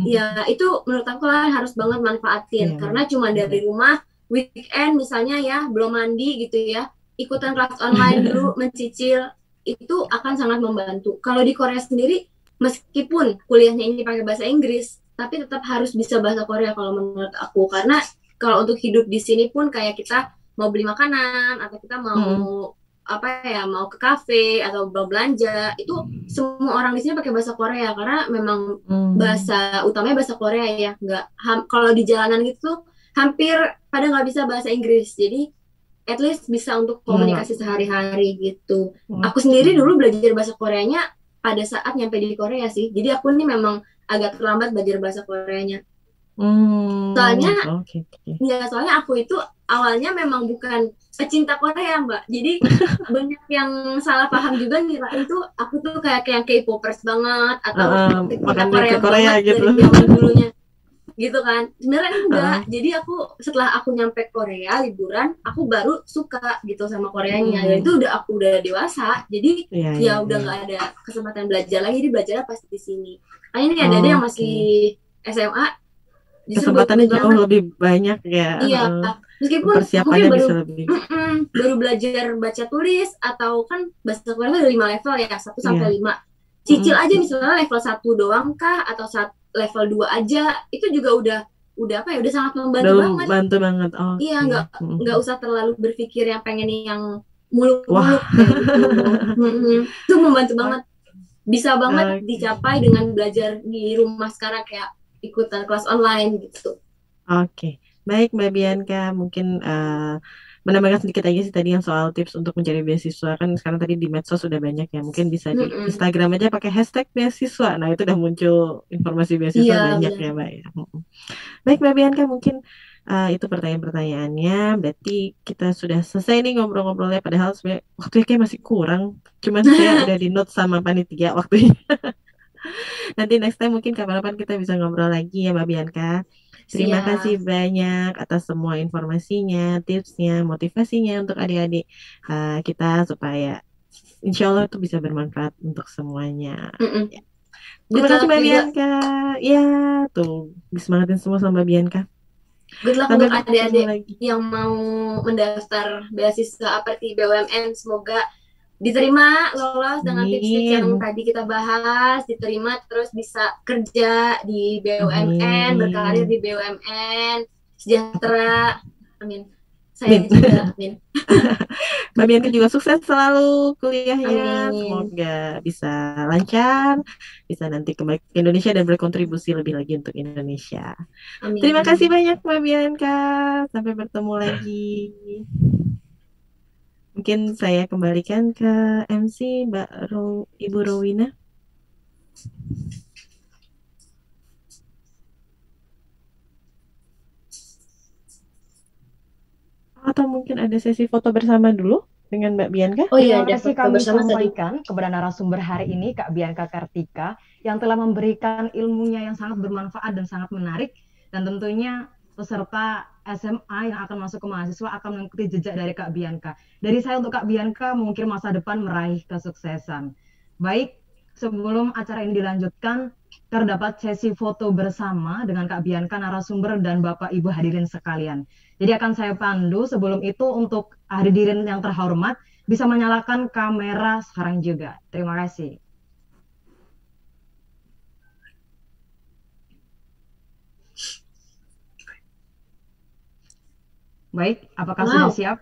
Ya itu menurut aku kalian harus banget manfaatin Iya, karena cuma benar. dari rumah weekend misalnya ya belum mandi gitu ya, ikutan kelas online dulu mencicil itu akan sangat membantu. Kalau di Korea sendiri meskipun kuliahnya ini pakai bahasa Inggris tapi tetap harus bisa bahasa Korea kalau menurut aku, karena kalau untuk hidup di sini pun kayak kita mau beli makanan atau kita mau Mm-mm. apa ya, mau ke kafe atau mau belanja itu semua orang di sini pakai bahasa Korea karena memang Mm. bahasa utamanya bahasa Korea ya. Nggak kalau di jalanan gitu hampir pada nggak bisa bahasa Inggris, jadi at least bisa untuk Nggak. komunikasi sehari-hari gitu. Aku Oke. sendiri dulu belajar bahasa Koreanya pada saat nyampe di Korea sih, jadi aku ini memang agak terlambat belajar bahasa Koreanya. Soalnya Oke, oke. ya, soalnya aku itu awalnya memang bukan pecinta Korea, Mbak. Jadi banyak yang salah paham juga ngira itu aku tuh kayak K-popers banget atau pecinta Makanya ke Korea Korea banget gitu. dari zaman dulunya gitu kan. Sebenarnya enggak. Heeh. Jadi aku setelah aku nyampe Korea liburan, aku baru suka gitu sama Koreanya. Dan Mm. itu aku udah dewasa. Jadi Iya, iya, ya udah iya. nggak ada kesempatan belajar lagi, jadi belajarnya pasti di sini. Nah, ini ada yang masih Oke. SMA, justru Kesempatannya bagus jauh banget. lebih banyak ya. Iya, Heeh. meskipun mungkin Persiapannya baru bisa lebih. baru belajar baca tulis atau kan bahasa Korea ada 5 level ya, 1 sampai 5. Cicil Mm. aja misalnya level 1 doang kah atau level 2 aja, itu juga udah apa ya, udah sangat membantu Belum banget. bantu banget. Iya, Oke. nggak Mm. usah terlalu berpikir yang pengen yang Wah. muluk-muluk kayak gitu. Itu membantu banget. Oke. Bisa banget Oke. dicapai dengan belajar di rumah sekarang kayak ikutan kelas online gitu. Oke, baik Mbak Bianca, mungkin menambahkan sedikit aja sih tadi yang soal tips untuk mencari beasiswa kan sekarang tadi di medsos sudah banyak ya, mungkin bisa di Mm-mm. Instagram aja pakai hashtag beasiswa, nah itu udah muncul informasi beasiswa Iya, banyak benar. ya Mbak ya. Baik Mbak Bianca, mungkin itu pertanyaan-pertanyaannya, berarti kita sudah selesai nih ngobrol-ngobrolnya, padahal sebenarnya waktunya kayak masih kurang, cuman saya udah di note sama panitia waktunya. Nanti next time mungkin kapan-kapan kita bisa ngobrol lagi ya Mbak Bianca. Terima kasih Siap. banyak atas semua informasinya, tipsnya, motivasinya untuk adik-adik kita supaya insya Allah itu bisa bermanfaat untuk semuanya. Mm-mm. Ya. Terima Good kasih luck Mbak juga. Bianca. Ya, tuh disemangatin semua sama Mbak Bianca. Good luck Sampai untuk bertemu adik-adik lagi. yang mau mendaftar beasiswa seperti BUMN. Semoga diterima, lolos dengan tips-tips yang Amin. tadi kita bahas, diterima terus bisa kerja di BUMN, berkarir Amin. di BUMN, sejahtera. Amin. Saya Amin. juga amin. Mbak Bianca juga sukses selalu kuliahnya. Amin. Semoga bisa lancar, bisa nanti kembali ke Indonesia dan berkontribusi lebih lagi untuk Indonesia. Terima kasih Amin. banyak Mbak Bianca. Sampai bertemu lagi. Mungkin saya kembalikan ke MC Ibu Rowina. Atau mungkin ada sesi foto bersama dulu dengan Mbak Bianca. Oh iya, Terima ada kasih foto kami bersama tadi. sampaikan kepada narasumber hari ini, Kak Bianca Kartika, yang telah memberikan ilmunya yang sangat bermanfaat dan sangat menarik. Dan tentunya peserta SMA yang akan masuk ke mahasiswa akan mengikuti jejak dari Kak Bianca. Dari saya untuk Kak Bianca, mungkin masa depan meraih kesuksesan. Baik, sebelum acara ini dilanjutkan, terdapat sesi foto bersama dengan Kak Bianca, narasumber, dan Bapak Ibu hadirin sekalian. Jadi akan saya pandu sebelum itu untuk hadirin yang terhormat bisa menyalakan kamera sekarang juga. Terima kasih. Baik, apakah Wow. sudah siap?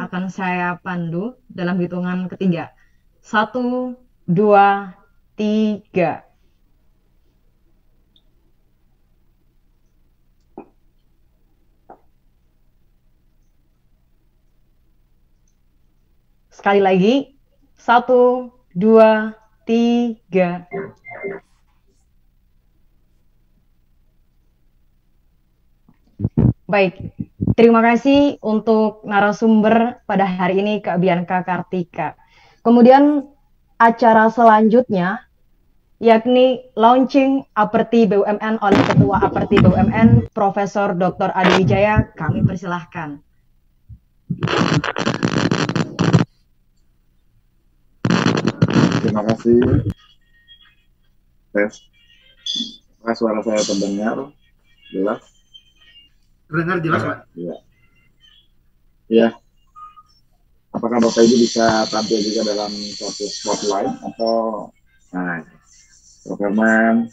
Akan saya pandu dalam hitungan ketiga. 1, 2, 3. Sekali lagi. 1, 2, 3. Baik, terima kasih untuk narasumber pada hari ini Kak Bianca Kartika. Kemudian acara selanjutnya yakni launching Aperti BUMN oleh Ketua Aperti BUMN Profesor Dr. Adi Wijaya. Kami persilahkan. Terima kasih. Tes. Apakah suara saya terdengar jelas? Terdengar jelas, Pak. Iya. Iya. Apakah Bapak Ibu bisa tampil juga dalam suatu spotlight atau Prof. Herman,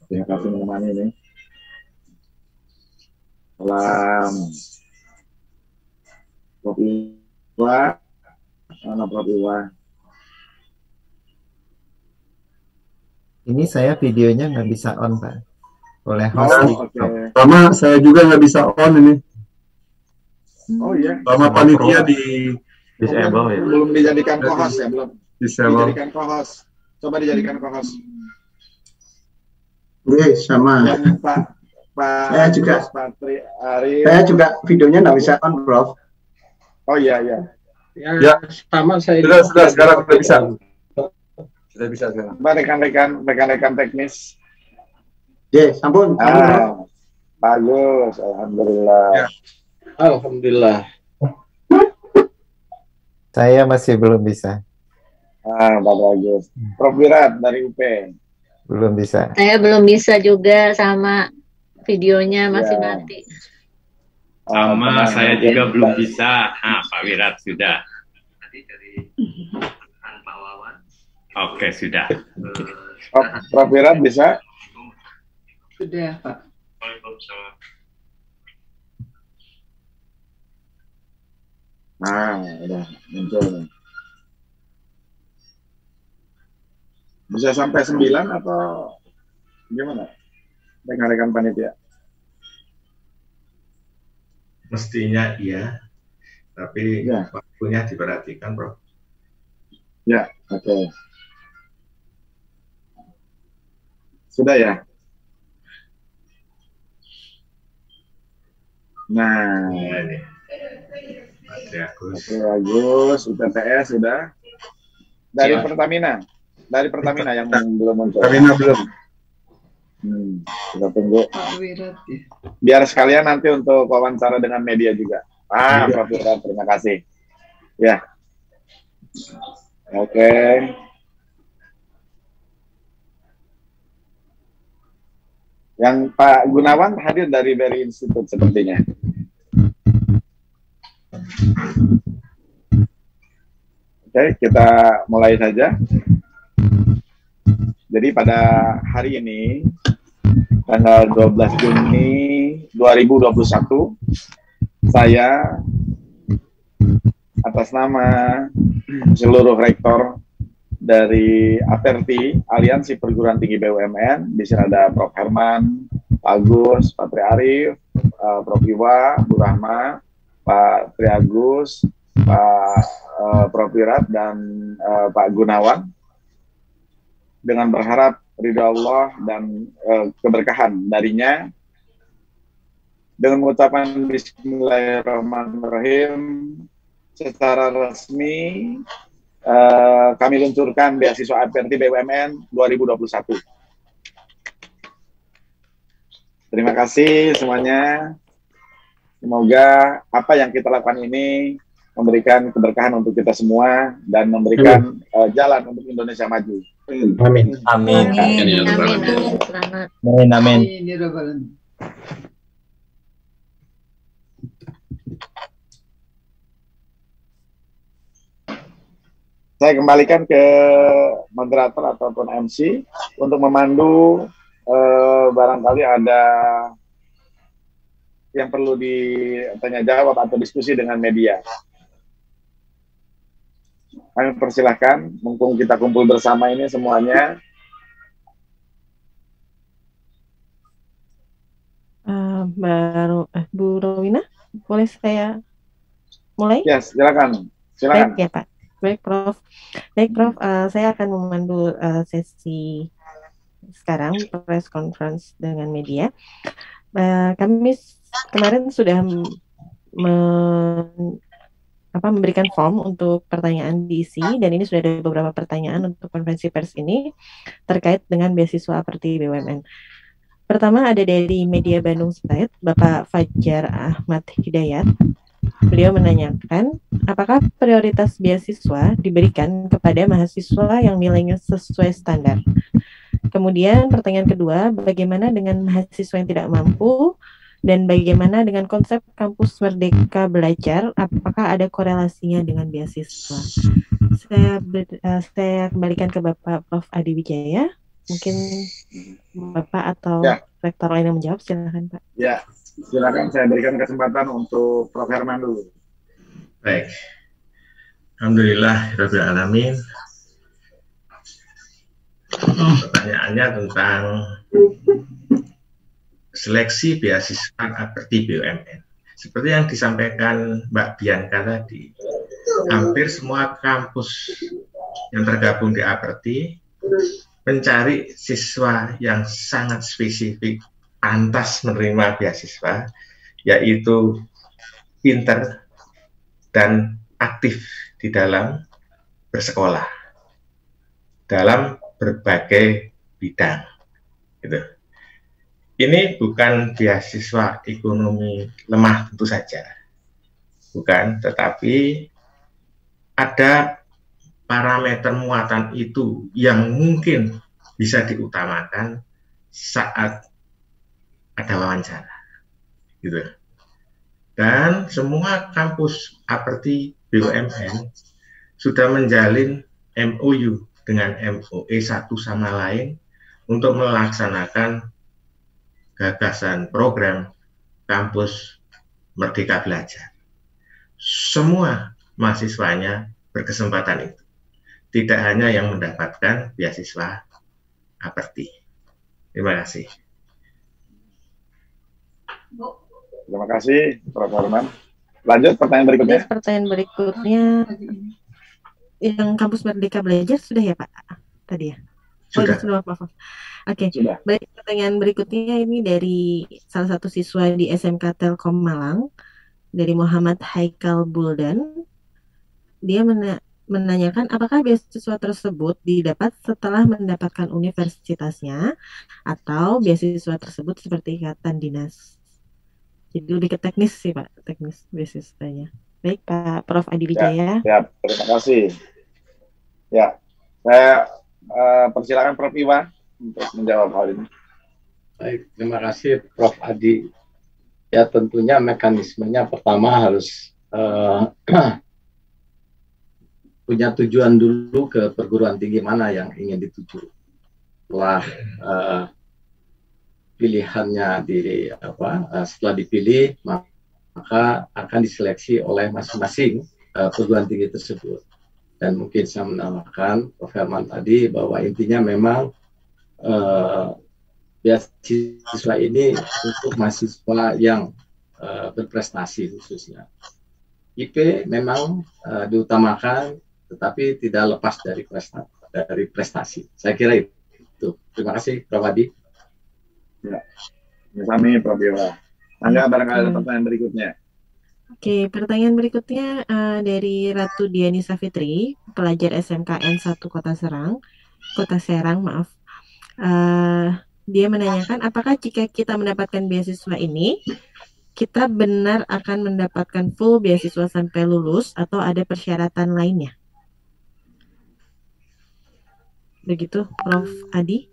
terima kasih menemani ini. Salam. Prof. Iwa, mana Prof. Iwa? Ini saya videonya nggak bisa on, Pak. Oleh Oh, host. oke. Sama saya juga nggak bisa on ini. Oh iya. Sama panitia di Disable ya. Belum dijadikan co-host ya, belum. disable. Dijadikan co-host. Coba dijadikan co-host. Oke, sama. Yang Pak Saya juga. Pak Tri Arif. Saya juga videonya nggak bisa on, Prof. Oh iya iya. Ya, Sama saya. sudah sekarang sudah bisa. Sudah bisa sekarang. Pak rekan-rekan teknis. Oke, sampun. Bagus, alhamdulillah. Ya. Alhamdulillah. Saya masih belum bisa. Pak bagus. Prof. Wirat dari UP. Belum bisa. Saya belum bisa juga, sama videonya masih Ya. nanti. Sama saya juga belum bisa. Pak Wirat sudah. Oke, sudah. Prof. Wirat bisa? Sudah, Pak. Udah muncul nih. Bisa sampai 9 atau gimana? Rekan-rekan panitia. Mestinya iya, tapi waktunya diperhatikan, Bro. Ya, oke. Sudah ya? Nah, Ini. Patri Agus. bagus, UPTS sudah. Dari Pertamina. Dari Pertamina yang belum muncul. Pertamina belum. Kita tunggu. Biar sekalian nanti untuk wawancara dengan media juga. Prof. Wirat, terima kasih. Ya. Oke. Yang Pak Gunawan hadir dari Berry Institute sepertinya. Oke, kita mulai saja. Jadi pada hari ini, tanggal 12 Juni 2021, saya atas nama seluruh rektor dari Aperti, Aliansi Perguruan Tinggi BUMN, di sini ada Prof. Herman, Pak Agus, Pak Tri Arif, Prof. Iwa, Bu Rahma, Pak Tri Agus, Pak Prof. Wirat, dan Pak Gunawan, dengan berharap ridha Allah dan keberkahan darinya, dengan mengucapkan Bismillahirrahmanirrahim, secara resmi kami luncurkan beasiswa Aperti BUMN 2021. Terima kasih semuanya. Semoga apa yang kita lakukan ini memberikan keberkahan untuk kita semua dan memberikan jalan untuk Indonesia maju. Amin. Amin. Amin. Selamat. Amin. Amin. Saya kembalikan ke moderator ataupun MC untuk memandu. Barangkali ada yang perlu ditanya jawab atau diskusi dengan media. Kami persilahkan, mumpung kita kumpul bersama ini semuanya. Bu Rowina, boleh saya mulai? Yes, silakan. Silakan. Baik ya Pak. Baik Prof. Baik Prof, saya akan memandu sesi sekarang press conference dengan media. Kami kemarin sudah memberikan form untuk pertanyaan diisi, dan ini sudah ada beberapa pertanyaan untuk konferensi pers ini terkait dengan beasiswa Aperti BUMN. Pertama ada dari Media Bandung State, Bapak Fajar Ahmad Hidayat. Beliau menanyakan, apakah prioritas beasiswa diberikan kepada mahasiswa yang nilainya sesuai standar? Kemudian pertanyaan kedua, bagaimana dengan mahasiswa yang tidak mampu? Dan bagaimana dengan konsep kampus Merdeka Belajar? Apakah ada korelasinya dengan beasiswa? Saya kembalikan ke Bapak Prof. Adi Wijaya. Mungkin Bapak atau rektor lain yang menjawab, silakan Pak. Ya, silakan, saya berikan kesempatan untuk Prof. Herman dulu. Baik. Alhamdulillah Rabbil Alamin. Pertanyaannya tentang seleksi beasiswa Aperti BUMN. Seperti yang disampaikan Mbak Bianca tadi, hampir semua kampus yang tergabung di Aperti mencari siswa yang sangat spesifik, pantas menerima beasiswa, yaitu pinter dan aktif di dalam bersekolah dalam berbagai bidang. Gitu. Ini bukan beasiswa ekonomi lemah tentu saja, bukan, tetapi ada parameter muatan itu yang mungkin bisa diutamakan saat ada wawancara, gitu. Dan semua kampus Aperti BUMN sudah menjalin MOU dengan MOE satu sama lain untuk melaksanakan gagasan program kampus Merdeka Belajar. Semua mahasiswanya berkesempatan itu. Tidak hanya yang mendapatkan beasiswa Aperti. Terima kasih. Terima kasih, Prof. Herman. Lanjut pertanyaan berikutnya. Pertanyaan berikutnya, yang kampus Merdeka Belajar sudah ya Pak? Tadi ya? Sudah. Oke. Baik, pertanyaan berikutnya ini dari salah satu siswa di SMK Telkom Malang, dari Muhammad Haikal Buldan. Dia menanyakan apakah beasiswa tersebut didapat setelah mendapatkan universitasnya atau beasiswa tersebut seperti ikatan dinas. Jadi lebih ke teknis sih Pak, teknis beasiswanya. Baik Pak Prof. Adi Wijaya. Ya, terima kasih. Ya, saya persilakan Prof. Iwan untuk menjawab hal ini. Baik, terima kasih Prof. Adi. Ya, tentunya mekanismenya pertama harus punya tujuan dulu ke perguruan tinggi mana yang ingin dituju. Setelah pilihannya setelah dipilih, maka akan diseleksi oleh masing-masing perguruan tinggi tersebut. Dan mungkin saya menambahkan Prof. Herman tadi bahwa intinya memang beasiswa ini untuk mahasiswa yang berprestasi khususnya. IP memang diutamakan, tetapi tidak lepas dari prestasi. Saya kira itu. Terima kasih, Prof. Adi. Ya, kami Prof. Iwan. Anda barangkali ada pertanyaan berikutnya. Oke, pertanyaan berikutnya dari Ratu Diani Safitri, pelajar SMKN 1 Kota Serang, maaf. Dia menanyakan apakah jika kita mendapatkan beasiswa ini, kita benar akan mendapatkan full beasiswa sampai lulus atau ada persyaratan lainnya? Begitu, Prof. Adi.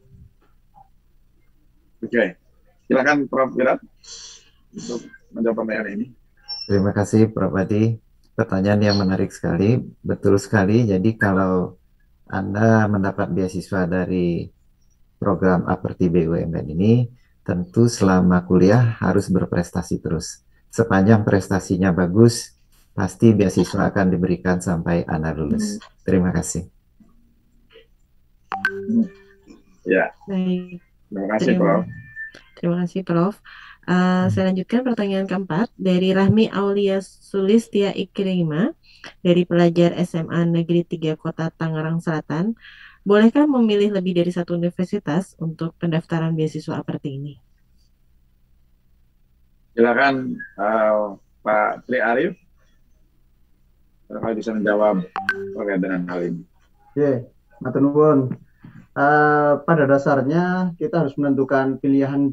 Oke, silakan Prof. Wirat untuk menjawab pertanyaan ini. Terima kasih Prof. Adi. Pertanyaan yang menarik sekali, betul sekali. Jadi kalau Anda mendapat beasiswa dari program Aperti BUMN ini, tentu selama kuliah harus berprestasi terus. Sepanjang prestasinya bagus, pasti beasiswa akan diberikan sampai Anda lulus. Terima kasih. Ya, Baik, terima kasih Prof. terima kasih Prof. Saya lanjutkan pertanyaan keempat dari Rahmi Aulia Sulistia Ikrima dari pelajar SMA Negeri 3 Kota Tangerang Selatan. Bolehkah memilih lebih dari satu universitas untuk pendaftaran beasiswa seperti ini? Silakan Pak Tri Arif, kalau bisa menjawab terkait dengan hal ini. Oke, matur nuwun. Pada dasarnya kita harus menentukan pilihan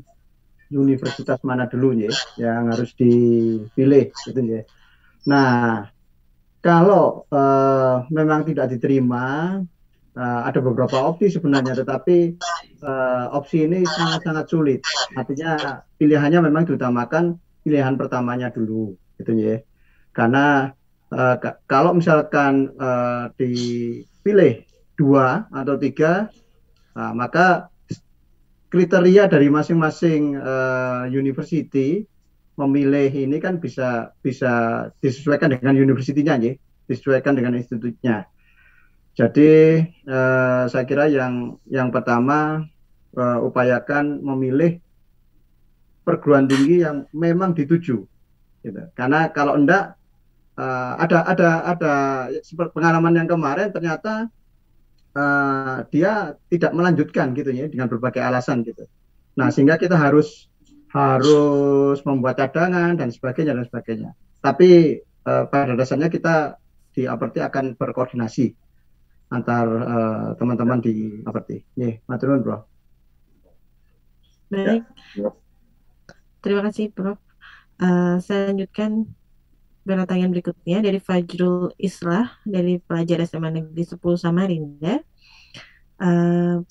universitas mana dulu ya, yang harus dipilih gitu ya. Nah, kalau memang tidak diterima, ada beberapa opsi sebenarnya, tetapi opsi ini sangat-sangat sulit. Artinya pilihannya memang diutamakan pilihan pertamanya dulu, gitu ya. Karena kalau misalkan dipilih 2 atau 3, maka kriteria dari masing-masing university memilih ini kan bisa disesuaikan dengan universitinya, ya, disesuaikan dengan institutnya. Jadi saya kira yang pertama upayakan memilih perguruan tinggi yang memang dituju, gitu. Karena kalau enggak ada seperti pengalaman yang kemarin ternyata dia tidak melanjutkan gitu ya dengan berbagai alasan gitu. Nah, sehingga kita harus membuat cadangan dan sebagainya. Tapi pada dasarnya kita di Aperti akan berkoordinasi antar teman-teman di Aperti. Nih, matur nuwun, Bro. Baik. Terima kasih, Prof. Saya lanjutkan pertanyaan berikutnya dari Fajrul Islah dari pelajar SMA Negeri 10 Samarinda.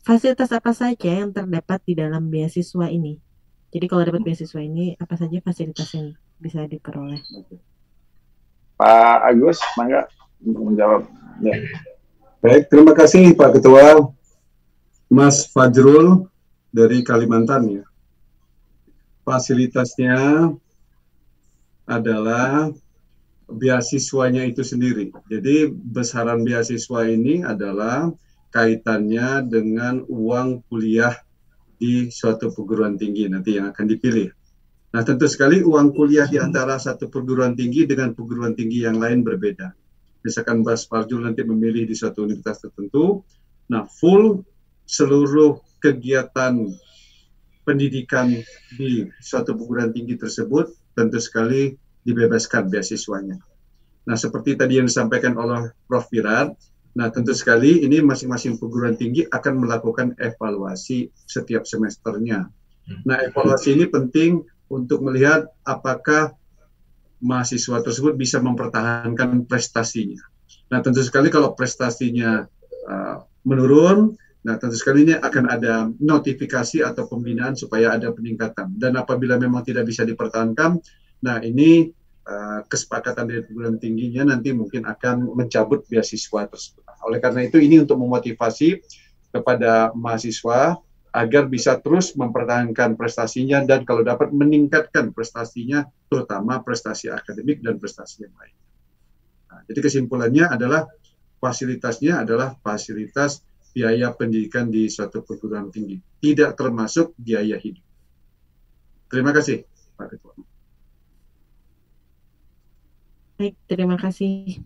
Fasilitas apa saja yang terdapat di dalam beasiswa ini? Jadi kalau dapat beasiswa ini, apa saja fasilitas yang bisa diperoleh? Pak Agus, mangga untuk menjawab. Ya. Baik, terima kasih Pak Ketua. Mas Fajrul dari Kalimantan ya. Fasilitasnya adalah beasiswanya itu sendiri. Jadi besaran beasiswa ini adalah kaitannya dengan uang kuliah di suatu perguruan tinggi nanti yang akan dipilih. Nah, tentu sekali uang kuliah di antara satu perguruan tinggi dengan perguruan tinggi yang lain berbeda. Misalkan Mas Fajrul nanti memilih di suatu universitas tertentu, nah full seluruh kegiatan pendidikan di suatu perguruan tinggi tersebut tentu sekali dibebaskan beasiswanya. Nah, seperti tadi yang disampaikan oleh Prof. Wirat, nah tentu sekali ini masing-masing perguruan tinggi akan melakukan evaluasi setiap semesternya. Nah, evaluasi ini penting untuk melihat apakah mahasiswa tersebut bisa mempertahankan prestasinya. Nah, tentu sekali kalau prestasinya menurun, nah tentu sekali ini akan ada notifikasi atau pembinaan supaya ada peningkatan. Dan apabila memang tidak bisa dipertahankan, nah ini kesepakatan dari perguruan tingginya nanti mungkin akan mencabut beasiswa tersebut. Oleh karena itu ini untuk memotivasi kepada mahasiswa agar bisa terus mempertahankan prestasinya dan kalau dapat meningkatkan prestasinya, terutama prestasi akademik dan prestasi yang lain. Nah, jadi kesimpulannya adalah fasilitasnya adalah fasilitas biaya pendidikan di suatu perguruan tinggi, tidak termasuk biaya hidup. Terima kasih, Pak Ketua. Baik, terima kasih,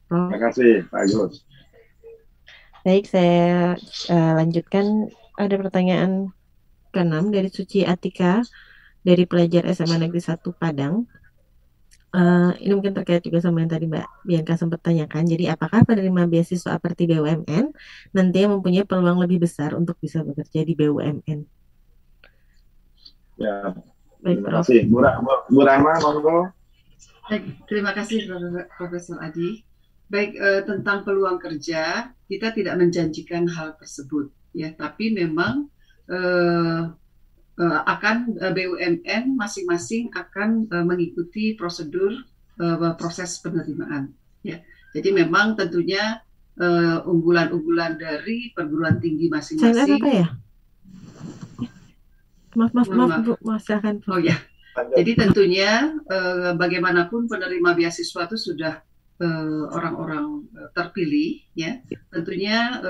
Prof. Terima kasih, Pak Agus. Baik, saya lanjutkan. Ada pertanyaan ke-6 dari Suci Atika dari pelajar SMA Negeri 1 Padang. Ini mungkin terkait juga sama yang tadi Mbak Bianca sempat tanyakan. Jadi apakah penerima beasiswa seperti BUMN nantinya mempunyai peluang lebih besar untuk bisa bekerja di BUMN? Ya, baik, terima kasih. Bu Rahma, monggo. Baik, terima kasih Profesor Adi. Baik, tentang peluang kerja, kita tidak menjanjikan hal tersebut, ya. Tapi memang akan BUMN masing-masing akan mengikuti prosedur proses penerimaan, ya. Jadi memang tentunya unggulan-unggulan dari perguruan tinggi masing-masing. Apa ya? maaf Mohon maaf. Bu, silakan Prof. Oh ya, jadi tentunya bagaimanapun penerima beasiswa itu sudah orang-orang terpilih, ya. Tentunya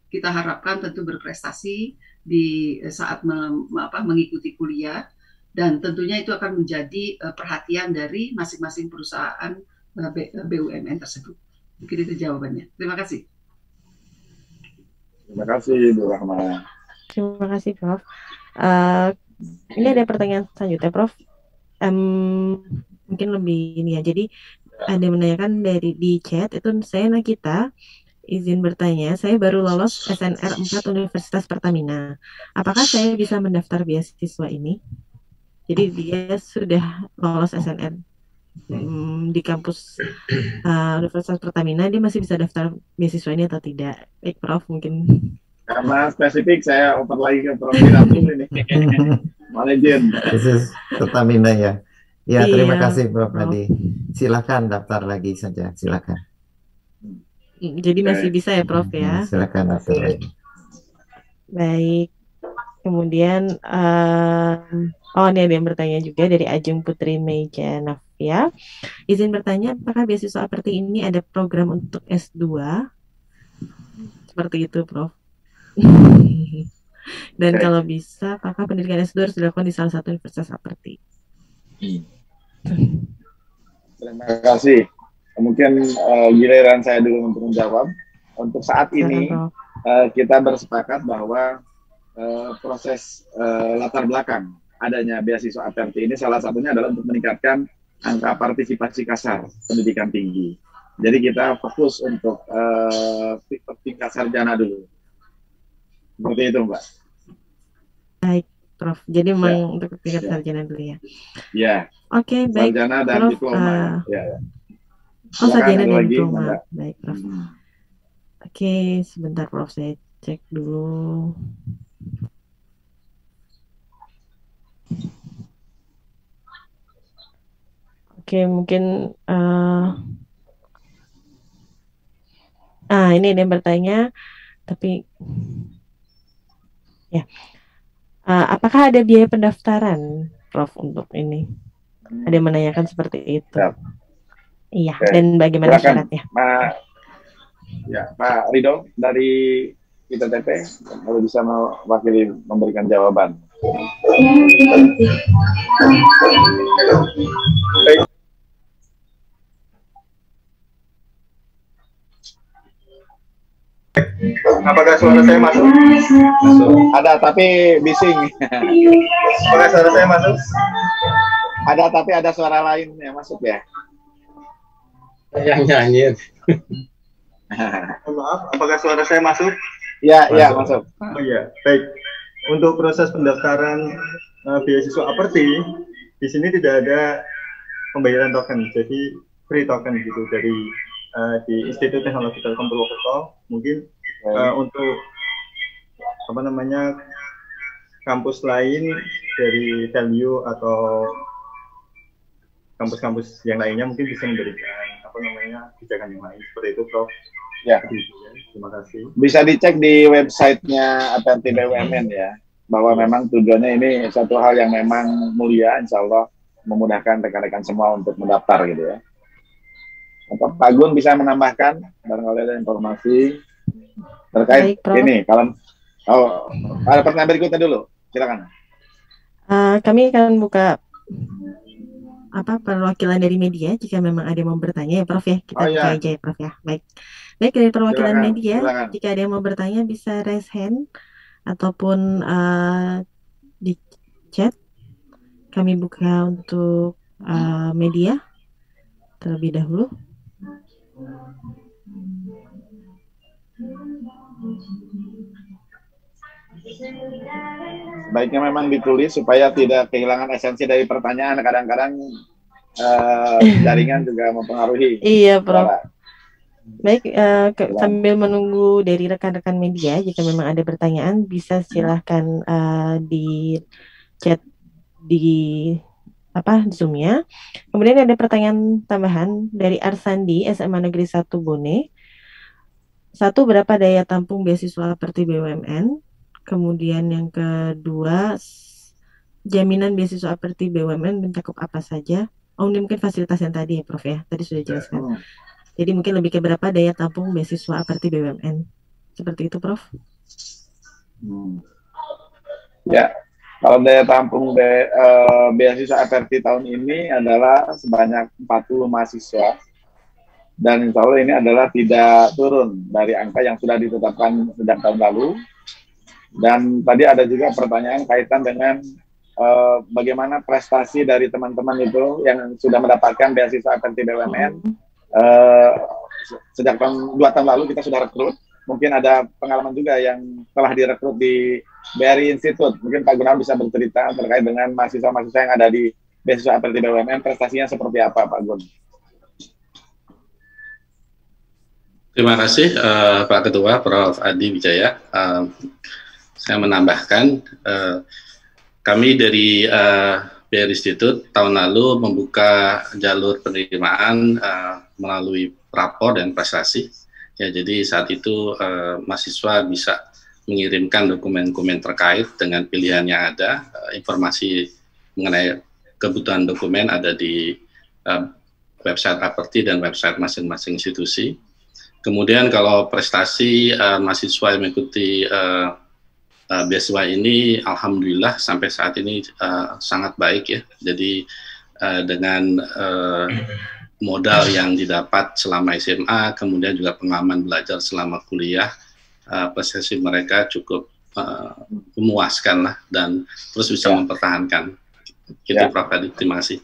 kita harapkan tentu berprestasi di saat mengikuti kuliah, dan tentunya itu akan menjadi perhatian dari masing-masing perusahaan BUMN tersebut. Mungkin itu jawabannya. Terima kasih. Terima kasih Bu Rahma. Terima kasih Prof. Ini ada pertanyaan selanjutnya Prof. Mungkin lebih ini ya. Jadi ada yang menanyakan di chat itu, saya Nakita, izin bertanya, saya baru lolos SNR 4 Universitas Pertamina. Apakah saya bisa mendaftar beasiswa ini? Jadi dia sudah lolos SNR di kampus Universitas Pertamina, dia masih bisa daftar beasiswa ini atau tidak? Baik Prof, mungkin. Karena spesifik saya oper lagi ke Prof. Wiratul ini. Manajer. Khusus Pertamina ya. Ya, terima Iya, kasih Prof. Prof. Adi. Silakan daftar lagi saja, silakan. Jadi masih bisa ya Prof ya. Silakan daftar lagi. Baik. Kemudian ini ada yang bertanya juga dari Ajeng Putri Meja Navia. Izin bertanya, apakah beasiswa seperti ini ada program untuk S2? Seperti itu, Prof. Dan kalau bisa, apakah pendidikan S2 harus dilakukan di salah satu universitas seperti? Terima kasih. Mungkin giliran saya dulu untuk menjawab. Untuk saat ini kita bersepakat bahwa proses latar belakang adanya beasiswa APRT ini salah satunya adalah untuk meningkatkan angka partisipasi kasar pendidikan tinggi. Jadi kita fokus untuk tingkat sarjana dulu. Seperti itu, Mbak. Baik, Prof. Jadi memang untuk tingkat sarjana dulu ya. Ya. Oke, baik. Sarjana dan Prof, diploma. Ya. Oh, sarjana dan lagi, diploma. Mbak. Baik, Prof. Oke, sebentar Prof, saya cek dulu. Oke, mungkin ini ada yang bertanya, tapi ya, apakah ada biaya pendaftaran, Prof, untuk ini? Ada yang menanyakan seperti itu. Iya, dan bagaimana syaratnya? Pak Ridho dari ITTP, kalau bisa mewakili memberikan jawaban. Apakah suara saya masuk? Masuk. Ada tapi bising. Apakah suara saya masuk? Ada tapi ada suara lain yang masuk ya. Yang nyanyi. Maaf, apakah suara saya masuk? Ya, ya masuk. Oh iya, baik. Untuk proses pendaftaran beasiswa APRT, di sini tidak ada pembayaran token, jadi free token gitu dari di Institut Teknologi Telkom Purwokerto. Mungkin untuk kampus lain dari Value atau kampus-kampus yang lainnya mungkin bisa memberikan kebijakan yang lain seperti itu, Prof. Ya. Terima kasih. Bisa dicek di websitenya APRT BUMN ya, bahwa memang tujuannya ini satu hal yang memang mulia, insya Allah memudahkan rekan-rekan semua untuk mendaftar gitu ya. Untuk Pak Gun bisa menambahkan barangkali ada informasi terkait ini. Kalau ada pertanyaan berikutnya dulu, silakan. Kami akan buka perwakilan dari media jika memang ada yang mau bertanya ya Prof ya, kita buka aja ya Prof ya. Baik dari perwakilan media, jika ada yang mau bertanya bisa raise hand ataupun di chat. Kami buka untuk media terlebih dahulu. Baiknya memang ditulis supaya tidak kehilangan esensi dari pertanyaan. Kadang-kadang jaringan juga mempengaruhi. Iya, Prof. Baik, sambil menunggu dari rekan-rekan media, jika memang ada pertanyaan bisa silahkan di chat di Zoom-nya. Kemudian ada pertanyaan tambahan dari Arsandi, SMA Negeri 1 Bone. 1, berapa daya tampung beasiswa seperti BUMN? Kemudian yang kedua, jaminan beasiswa seperti BUMN mencakup apa saja? Oh, ini mungkin fasilitas yang tadi ya, Prof ya. Tadi sudah dijelaskan. Jadi mungkin lebih ke berapa daya tampung beasiswa seperti BUMN. Seperti itu, Prof. Ya, kalau daya tampung beasiswa FRT tahun ini adalah sebanyak 40 mahasiswa. Dan insya Allah ini adalah tidak turun dari angka yang sudah ditetapkan sejak tahun lalu. Dan tadi ada juga pertanyaan kaitan dengan bagaimana prestasi dari teman-teman itu yang sudah mendapatkan beasiswa FRT BUMN. Sejak 2 tahun lalu kita sudah rekrut. Mungkin ada pengalaman juga yang telah direkrut di BRI Institute. Mungkin Pak Gunawan bisa bercerita terkait dengan mahasiswa-mahasiswa yang ada di beasiswa FRT BUMN, prestasinya seperti apa, Pak Gun? Terima kasih Pak Ketua, Prof. Adi Wijaya. Saya menambahkan, kami dari BRI Institute tahun lalu membuka jalur penerimaan melalui rapor dan prestasi. Ya, jadi saat itu mahasiswa bisa mengirimkan dokumen-dokumen terkait dengan pilihan yang ada. Informasi mengenai kebutuhan dokumen ada di website Aperti dan website masing-masing institusi. Kemudian kalau prestasi mahasiswa yang mengikuti beasiswa ini, alhamdulillah sampai saat ini sangat baik ya. Jadi dengan modal yang didapat selama SMA, kemudian juga pengalaman belajar selama kuliah, prestasi mereka cukup memuaskan lah dan terus bisa mempertahankan. Gitu ya. Prof. Adi, terima kasih.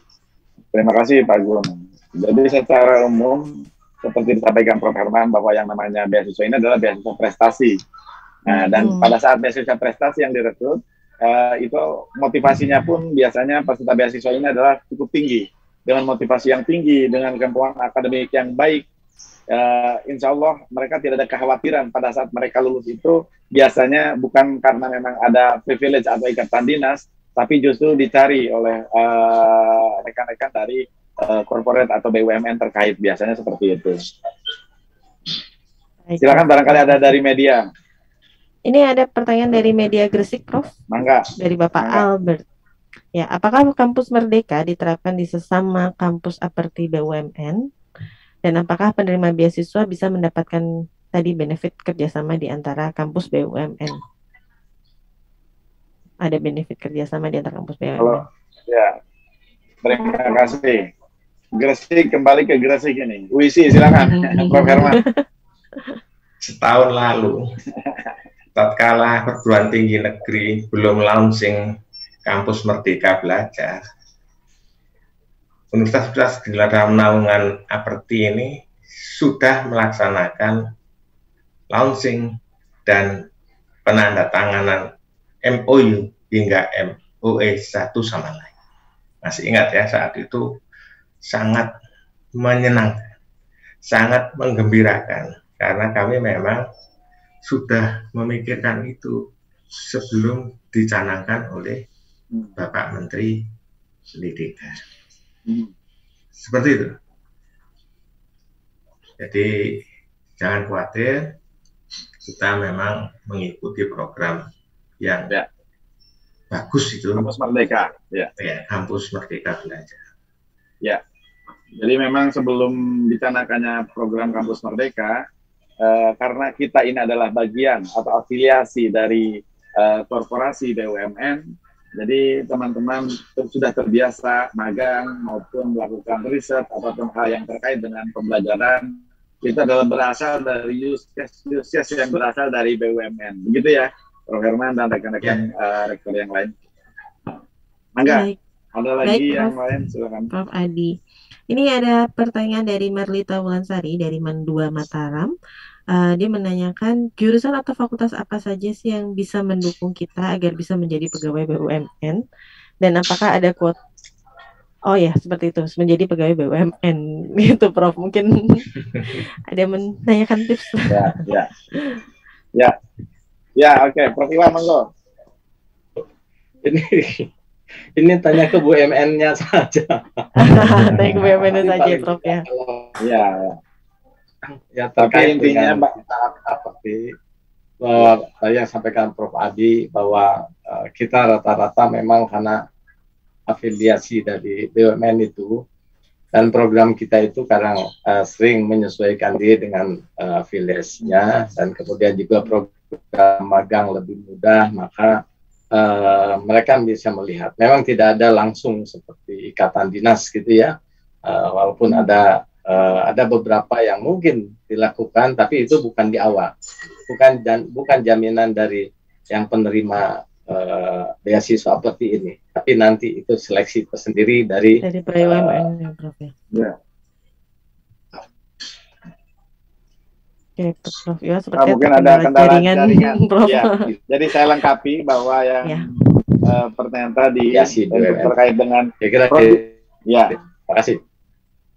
Terima kasih Pak Gun. Jadi secara umum seperti disampaikan Prof. Herman bahwa yang namanya beasiswa ini adalah beasiswa prestasi. Nah, dan pada saat beasiswa prestasi yang direkrut, itu motivasinya pun biasanya peserta beasiswa ini adalah cukup tinggi. Dengan motivasi yang tinggi, dengan kemampuan akademik yang baik, insya Allah mereka tidak ada kekhawatiran pada saat mereka lulus itu, biasanya bukan karena memang ada privilege atau ikatan dinas, tapi justru dicari oleh rekan-rekan dari corporate atau BUMN terkait, biasanya seperti itu. Silakan barangkali ada dari media. Ini ada pertanyaan dari media Gresik, Prof. Mangga. Dari Bapak Albert. Ya, apakah kampus Merdeka diterapkan di sesama kampus seperti BUMN? Dan apakah penerima beasiswa bisa mendapatkan tadi benefit kerjasama di antara kampus BUMN? Ada benefit kerjasama di antara kampus BUMN? Halo. Ya, terima kasih. Gresik, kembali ke Gresik ini. Wisi, silakan, Prof. Herman. Setahun lalu, tatkala perguruan tinggi negeri belum launching kampus Merdeka Belajar, universitas di dalam naungan Aperti ini sudah melaksanakan launching dan penandatanganan MOU hingga MOE satu sama lain. Masih ingat ya, saat itu sangat menyenangkan, sangat menggembirakan, karena kami memang sudah memikirkan itu sebelum dicanangkan oleh Bapak Menteri Pendidikan. Seperti itu. Jadi jangan khawatir, kita memang mengikuti program yang bagus itu. Kampus Merdeka. Ya, Kampus Merdeka Belajar. Ya. Jadi memang sebelum dicanangkannya program Kampus Merdeka, karena kita ini adalah bagian atau afiliasi dari korporasi BUMN, jadi teman-teman sudah terbiasa magang maupun melakukan riset ataupun hal yang terkait dengan pembelajaran. Itu adalah berasal dari use case yang berasal dari BUMN. Begitu ya, Prof. Herman dan rekan-rekan rektor yang lain. Mangga, ada lagi yang lain, silakan. Prof. Adi. Ini ada pertanyaan dari Marlita Wulansari dari Mandua Mataram. Dia menanyakan jurusan atau fakultas apa saja sih yang bisa mendukung kita agar bisa menjadi pegawai BUMN, dan apakah ada quote? Oh ya, seperti itu, menjadi pegawai BUMN gitu, Prof. Mungkin ada yang menanyakan tips. Oke, Prof. Iwan, monggo. Ini tanya ke BUMN-nya saja. Tanya ke BUMN-nya saja, Prof. Ya. Iya. Ya, terkait dengan seperti yang sampaikan Prof. Adi bahwa kita rata-rata memang karena afiliasi dari BUMN itu, dan program kita itu kadang sering menyesuaikan diri dengan afiliasinya, dan kemudian juga program magang lebih mudah, maka mereka bisa melihat. Memang tidak ada langsung seperti ikatan dinas gitu ya, walaupun ada beberapa yang mungkin dilakukan, tapi itu bukan di awal, bukan jaminan dari yang penerima beasiswa seperti ini, tapi nanti itu seleksi tersendiri dari BUMN ya, Prof. Ya. Oke, Prof. Ya, seperti Mungkin ada kendala jaringan. Prof. Ya. Jadi saya lengkapi bahwa yang pertanyaan tadi terkait dengan ya. Terima kasih.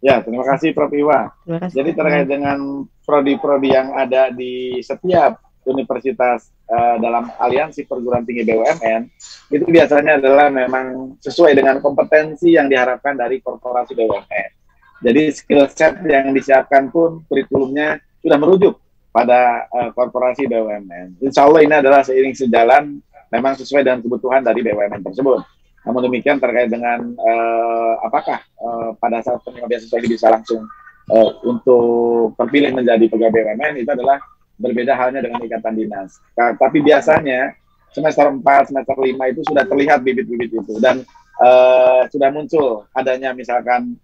Ya, terima kasih Prof. Iwa. Jadi terkait dengan prodi-prodi yang ada di setiap universitas dalam aliansi perguruan tinggi BUMN, itu biasanya adalah memang sesuai dengan kompetensi yang diharapkan dari korporasi BUMN. Jadi skill set yang disiapkan pun kurikulumnya sudah merujuk pada korporasi BUMN. Insya Allah ini adalah seiring sejalan, memang sesuai dengan kebutuhan dari BUMN tersebut. Namun demikian terkait dengan apakah pada saat penerima beasiswa ini bisa langsung untuk terpilih menjadi pegawai BUMN, itu adalah berbeda halnya dengan ikatan dinas. Tapi biasanya semester 4, semester 5 itu sudah terlihat bibit-bibit itu, dan sudah muncul adanya misalkan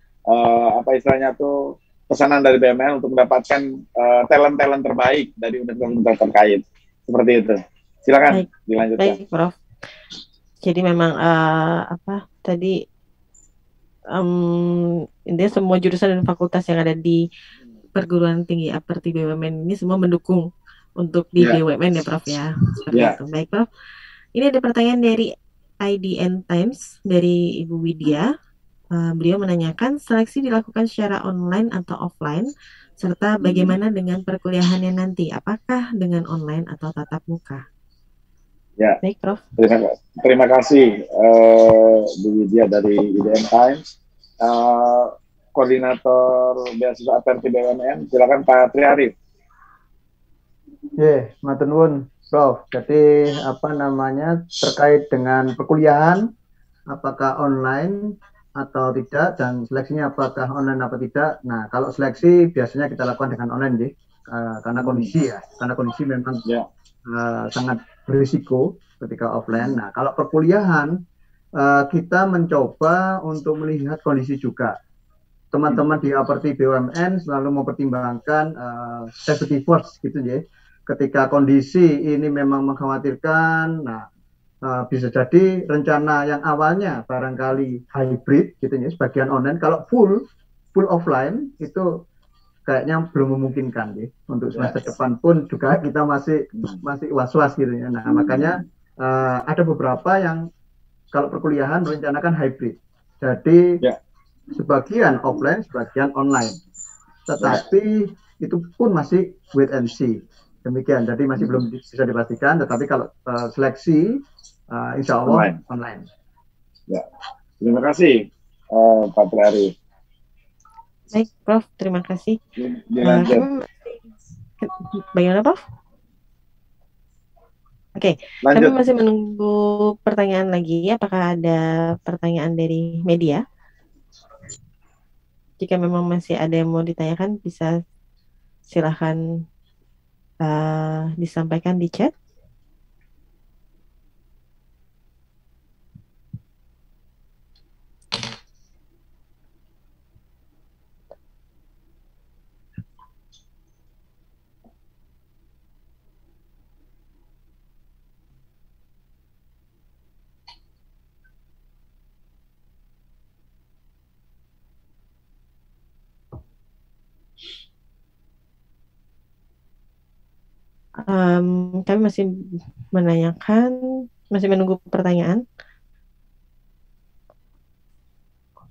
apa istilahnya tuh pesanan dari BUMN untuk mendapatkan talent-talent terbaik dari universitas terkait. Seperti itu. Silakan dilanjutkan. Baik, Prof. Jadi memang tadi intinya semua jurusan dan fakultas yang ada di perguruan tinggi seperti BUMN ini semua mendukung untuk di BUMN ya, Prof ya. Seperti itu. Baik, Prof. Ini ada pertanyaan dari IDN Times dari Ibu Widya. Beliau menanyakan seleksi dilakukan secara online atau offline, serta bagaimana dengan perkuliahannya nanti, apakah dengan online atau tatap muka? Ya. Baik, Prof. Terima kasih Bu Widya dari IDN Times. Koordinator beasiswa APRT BUMN, silakan Pak Tri Arif. Matur nuwun, Prof. Jadi terkait dengan perkuliahan, apakah online atau tidak, dan seleksinya apakah online atau tidak. Nah, kalau seleksi biasanya kita lakukan dengan online, karena kondisi memang sangat berisiko ketika offline. Nah, kalau perkuliahan kita mencoba untuk melihat kondisi juga. Teman-teman di APRT BUMN selalu mempertimbangkan safety first gitu ya. Ketika kondisi ini memang mengkhawatirkan, bisa jadi rencana yang awalnya barangkali hybrid gitu ya, sebagian online, kalau full offline itu kayaknya belum memungkinkan ya. Untuk semester depan pun juga kita masih was-was gitu ya. Nah, makanya ada beberapa yang kalau perkuliahan merencanakan hybrid. Jadi sebagian offline, sebagian online. Tetapi itu pun masih wait and see. Demikian. Jadi masih belum bisa dipastikan. Tetapi kalau seleksi, insya Allah online. Ya. Terima kasih, Pak Tri Arif. Baik, Prof. Terima kasih. Bagaimana, Prof? Oke, kami masih menunggu pertanyaan lagi. Apakah ada pertanyaan dari media? Jika memang masih ada yang mau ditanyakan, bisa silahkan disampaikan di chat. Kami masih masih menunggu pertanyaan.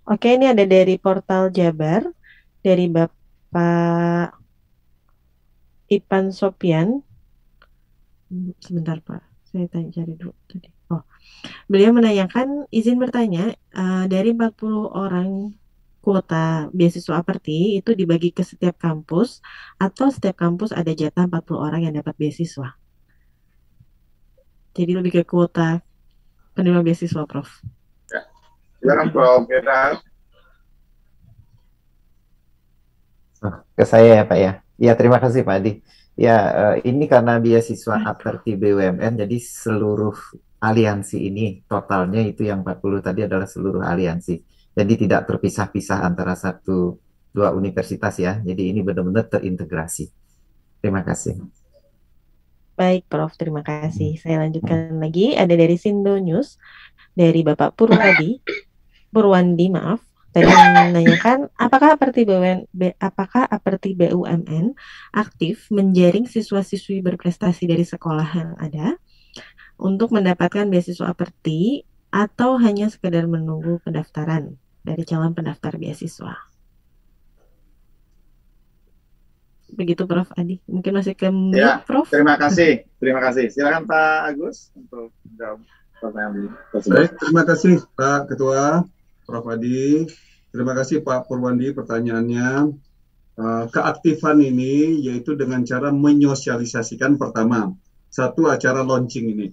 Oke, ini ada dari portal Jabar, dari Bapak Ipan Sopian. Sebentar Pak, saya cari dulu tadi. Beliau menanyakan, izin bertanya, dari 40 orang kuota beasiswa APRT itu dibagi ke setiap kampus atau setiap kampus ada jatah 40 orang yang dapat beasiswa? Jadi lebih ke kuota penerima beasiswa, Prof. Silakan Prof. Vira. Ke saya ya Pak ya. Ya terima kasih Pak Adi. Ya ini karena beasiswa Aperti BUMN, jadi seluruh aliansi ini totalnya itu yang 40 tadi adalah seluruh aliansi. Jadi tidak terpisah-pisah antara satu dua universitas ya. Jadi ini benar-benar terintegrasi. Terima kasih. Baik, Prof. Terima kasih. Saya lanjutkan lagi. Ada dari Sindo News, dari Bapak Purwandi, maaf. Tadi menanyakan, apakah Aperti BUMN aktif menjaring siswa-siswi berprestasi dari sekolah yang ada untuk mendapatkan beasiswa Aperti atau hanya sekedar menunggu pendaftaran dari calon pendaftar beasiswa? Begitu Prof. Adi. Mungkin masih ke Ya, Prof. terima kasih. Terima kasih. Silakan Pak Agus untuk menjawab pertanyaan tersebut. Baik, terima kasih Pak Ketua, Prof. Adi. Terima kasih Pak Purwandi pertanyaannya. Keaktifan ini yaitu dengan cara menyosialisasikan pertama, satu acara launching ini.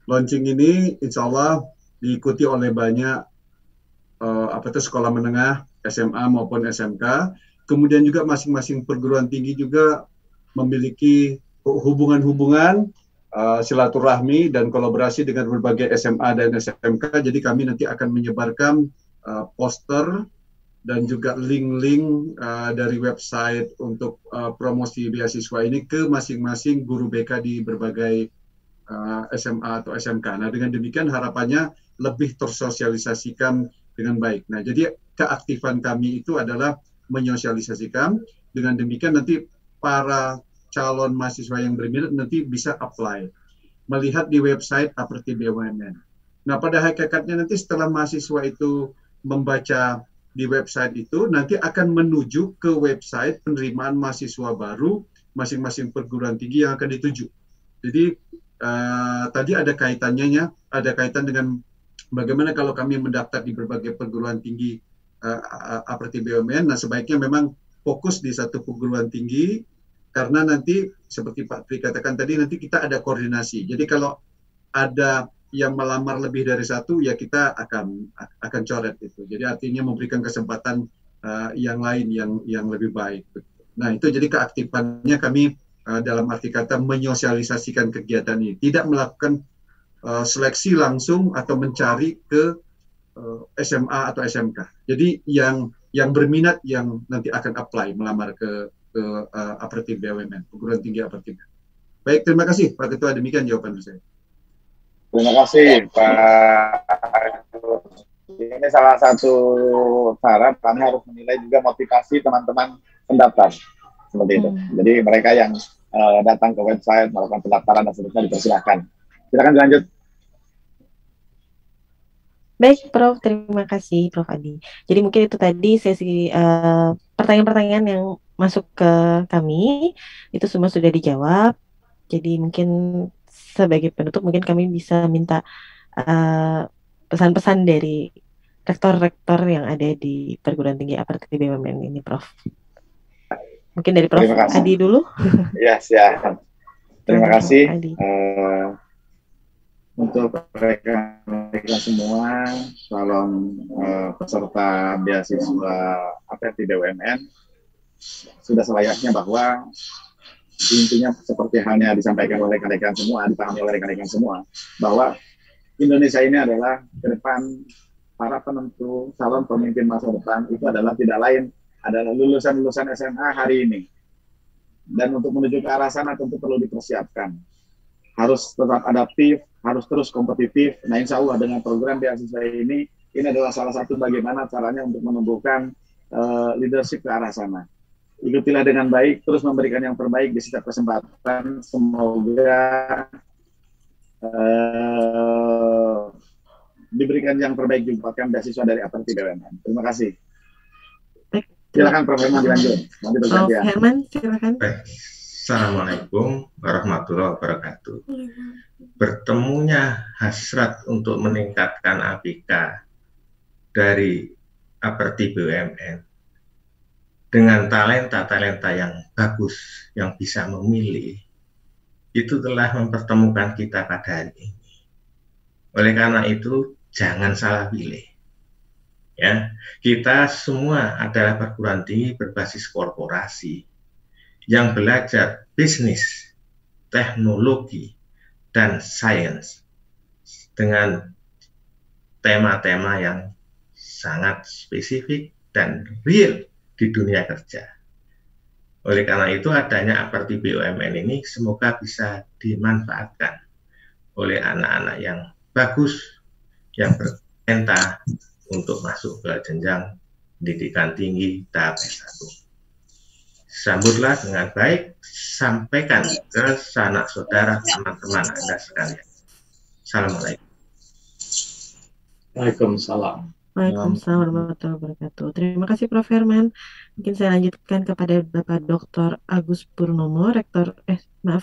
Launching ini insya Allah diikuti oleh banyak sekolah menengah, SMA maupun SMK. Kemudian juga masing-masing perguruan tinggi juga memiliki hubungan-hubungan silaturahmi dan kolaborasi dengan berbagai SMA dan SMK. Jadi kami nanti akan menyebarkan poster dan juga link-link dari website untuk promosi beasiswa ini ke masing-masing guru BK di berbagai SMA atau SMK. Nah, dengan demikian harapannya lebih tersosialisasikan dengan baik. Nah, jadi keaktifan kami itu adalah menyosialisasikan. Dengan demikian nanti para calon mahasiswa yang berminat nanti bisa apply, melihat di website Aperti BUMN. Nah, pada hakikatnya nanti setelah mahasiswa itu membaca di website itu, nanti akan menuju ke website penerimaan mahasiswa baru masing-masing perguruan tinggi yang akan dituju. Jadi tadi ada kaitannya, ada kaitan dengan bagaimana kalau kami mendaftar di berbagai perguruan tinggi Aperti BUMN. Nah, sebaiknya memang fokus di satu perguruan tinggi, karena nanti seperti Pak Tri katakan tadi, nanti kita ada koordinasi. Jadi kalau ada yang melamar lebih dari satu, ya kita akan coret itu. Jadi artinya memberikan kesempatan yang lain yang lebih baik. Nah, itu jadi keaktifannya kami dalam arti kata menyosialisasikan kegiatan ini, tidak melakukan seleksi langsung atau mencari ke SMA atau SMK. Jadi yang berminat yang nanti akan apply melamar ke Aperti BUMN, perguruan tinggi Aperti. Baik, terima kasih Pak Ketua, demikian jawaban saya. Terima kasih Pak. Ini salah satu cara kami harus menilai juga motivasi teman-teman pendaftar seperti itu. Jadi mereka yang datang ke website melakukan pendaftaran dan seterusnya dipersilakan. Silakan dilanjut. Baik, Prof. Terima kasih, Prof. Adi. Jadi mungkin itu tadi sesi pertanyaan-pertanyaan yang masuk ke kami, itu semua sudah dijawab. Jadi mungkin sebagai penutup, mungkin kami bisa minta pesan-pesan dari rektor-rektor yang ada di perguruan tinggi Aperti BUMN ini, Prof. Mungkin dari Prof. Adi dulu. Ya, siap. Terima kasih. Untuk mereka semua calon peserta beasiswa Aperti BUMN, sudah selayaknya bahwa intinya seperti halnya disampaikan oleh rekan-rekan semua, dipahami oleh rekan-rekan semua, bahwa Indonesia ini adalah ke depan para penentu calon pemimpin masa depan itu adalah tidak lain adalah lulusan-lulusan SMA hari ini. Dan untuk menuju ke arah sana tentu perlu dipersiapkan. Harus tetap adaptif, harus terus kompetitif. Nah, insya Allah dengan program beasiswa ini adalah salah satu bagaimana caranya untuk menumbuhkan leadership ke arah sana. Ikutilah dengan baik, terus memberikan yang terbaik di setiap kesempatan. Semoga diberikan yang terbaik juga beasiswa dari Aperti BUMN. Terima kasih. Silakan Prof. Herman dilanjut. Prof. Herman, silakan. Assalamualaikum warahmatullahi wabarakatuh. Bertemunya hasrat untuk meningkatkan APK dari Aperti BUMN dengan talenta-talenta yang bagus, yang bisa memilih, itu telah mempertemukan kita pada hari ini. Oleh karena itu, jangan salah pilih. Ya, kita semua adalah perguruan tinggi berbasis korporasi yang belajar bisnis, teknologi, dan sains dengan tema-tema yang sangat spesifik dan real di dunia kerja. Oleh karena itu, adanya Aperti BUMN ini semoga bisa dimanfaatkan oleh anak-anak yang bagus, yang bertalenta untuk masuk ke jenjang pendidikan tinggi tahap S1. Sambutlah dengan baik, sampaikan ke sanak saudara teman-teman Anda sekalian. Assalamualaikum. Waalaikumsalam. Waalaikumsalam warahmatullahi wabarakatuh. Terima kasih Prof. Herman. Mungkin saya lanjutkan kepada Bapak Dr. Agus Purnomo,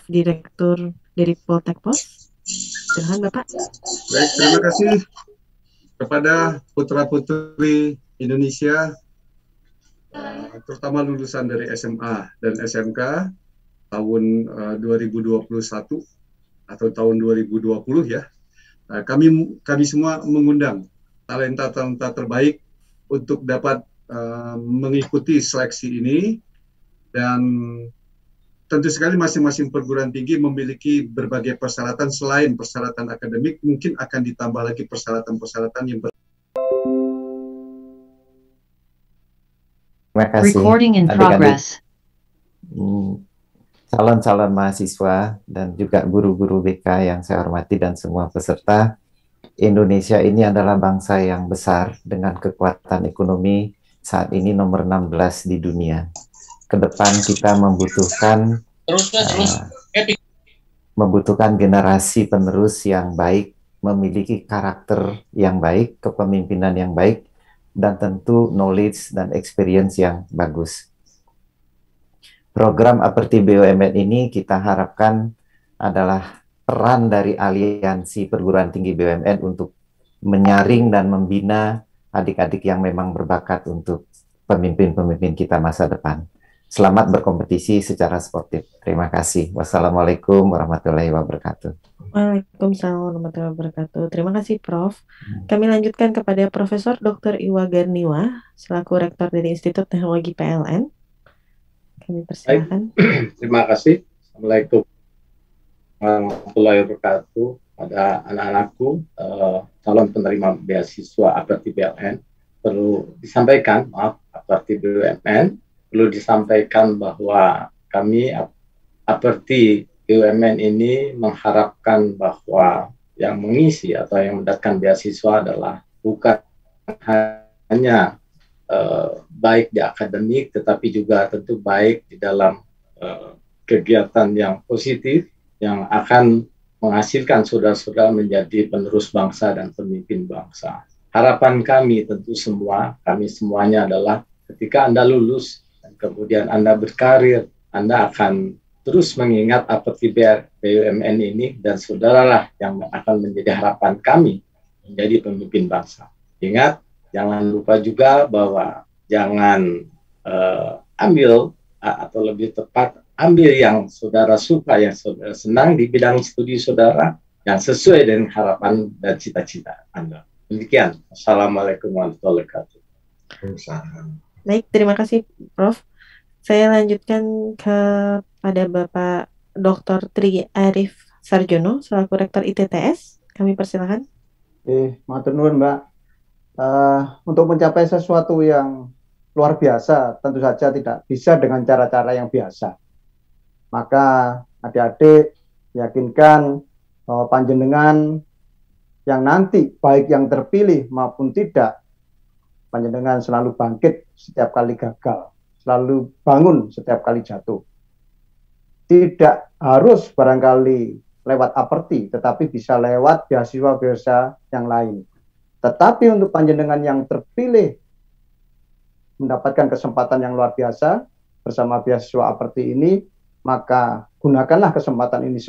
Direktur dari Poltek Pos. Silakan Bapak. Baik, terima kasih kepada putra-putri Indonesia, terutama lulusan dari SMA dan SMK tahun 2021 atau tahun 2020 ya. Kami semua mengundang talenta-talenta terbaik untuk dapat mengikuti seleksi ini, dan tentu sekali masing-masing perguruan tinggi memiliki berbagai persyaratan. Selain persyaratan akademik, mungkin akan ditambah lagi persyaratan-persyaratan yang Terima kasih Recording in adik-adik, progress. calon-calon mahasiswa dan juga guru-guru BK yang saya hormati dan semua peserta. Indonesia ini adalah bangsa yang besar dengan kekuatan ekonomi saat ini nomor 16 di dunia. Ke depan kita membutuhkan generasi penerus yang baik, memiliki karakter yang baik, kepemimpinan yang baik, dan tentu knowledge dan experience yang bagus. Program Aperti BUMN ini kita harapkan adalah peran dari aliansi perguruan tinggi BUMN untuk menyaring dan membina adik-adik yang memang berbakat untuk pemimpin-pemimpin kita masa depan. Selamat berkompetisi secara sportif. Terima kasih. Wassalamualaikum warahmatullahi wabarakatuh. Waalaikumsalam warahmatullahi wabarakatuh. Terima kasih Prof. Kami lanjutkan kepada Profesor Dr. Iwa Garniwa selaku Rektor dari Institut Teknologi PLN. Kami persilakan. Terima kasih. Assalamualaikum warahmatullahi wabarakatuh. Pada anak-anakku, calon penerima beasiswa Aperti BUMN, perlu disampaikan, Aperti BUMN, perlu disampaikan bahwa kami Aperti BUMN ini mengharapkan bahwa yang mengisi atau yang mendapatkan beasiswa adalah bukan hanya baik di akademik, tetapi juga tentu baik di dalam kegiatan yang positif yang akan menghasilkan saudara-saudara menjadi penerus bangsa dan pemimpin bangsa. Harapan kami tentu kami semuanya adalah ketika Anda lulus dan kemudian Anda berkarir, Anda akan terus mengingat Aperti BUMN ini, dan saudaralah yang akan menjadi harapan kami menjadi pemimpin bangsa. Ingat, jangan lupa juga bahwa jangan ambil atau lebih tepat ambil yang saudara suka, yang saudara senang di bidang studi saudara yang sesuai dengan harapan dan cita-cita Anda. Demikian. Assalamualaikum warahmatullahi wabarakatuh. Baik, terima kasih Prof. Saya lanjutkan kepada Bapak Dr. Tri Arif Sarjono selaku Rektor ITTS. Kami persilakan. Matur nuwun Mbak. Untuk mencapai sesuatu yang luar biasa, tentu saja tidak bisa dengan cara-cara yang biasa. Maka adik-adik yakinkan bahwa panjenengan yang nanti baik yang terpilih maupun tidak, panjenengan selalu bangkit setiap kali gagal, selalu bangun setiap kali jatuh. Tidak harus barangkali lewat Aperti, tetapi bisa lewat beasiswa-beasiswa yang lain. Tetapi untuk panjenengan yang terpilih mendapatkan kesempatan yang luar biasa bersama beasiswa Aperti ini, maka gunakanlah kesempatan ini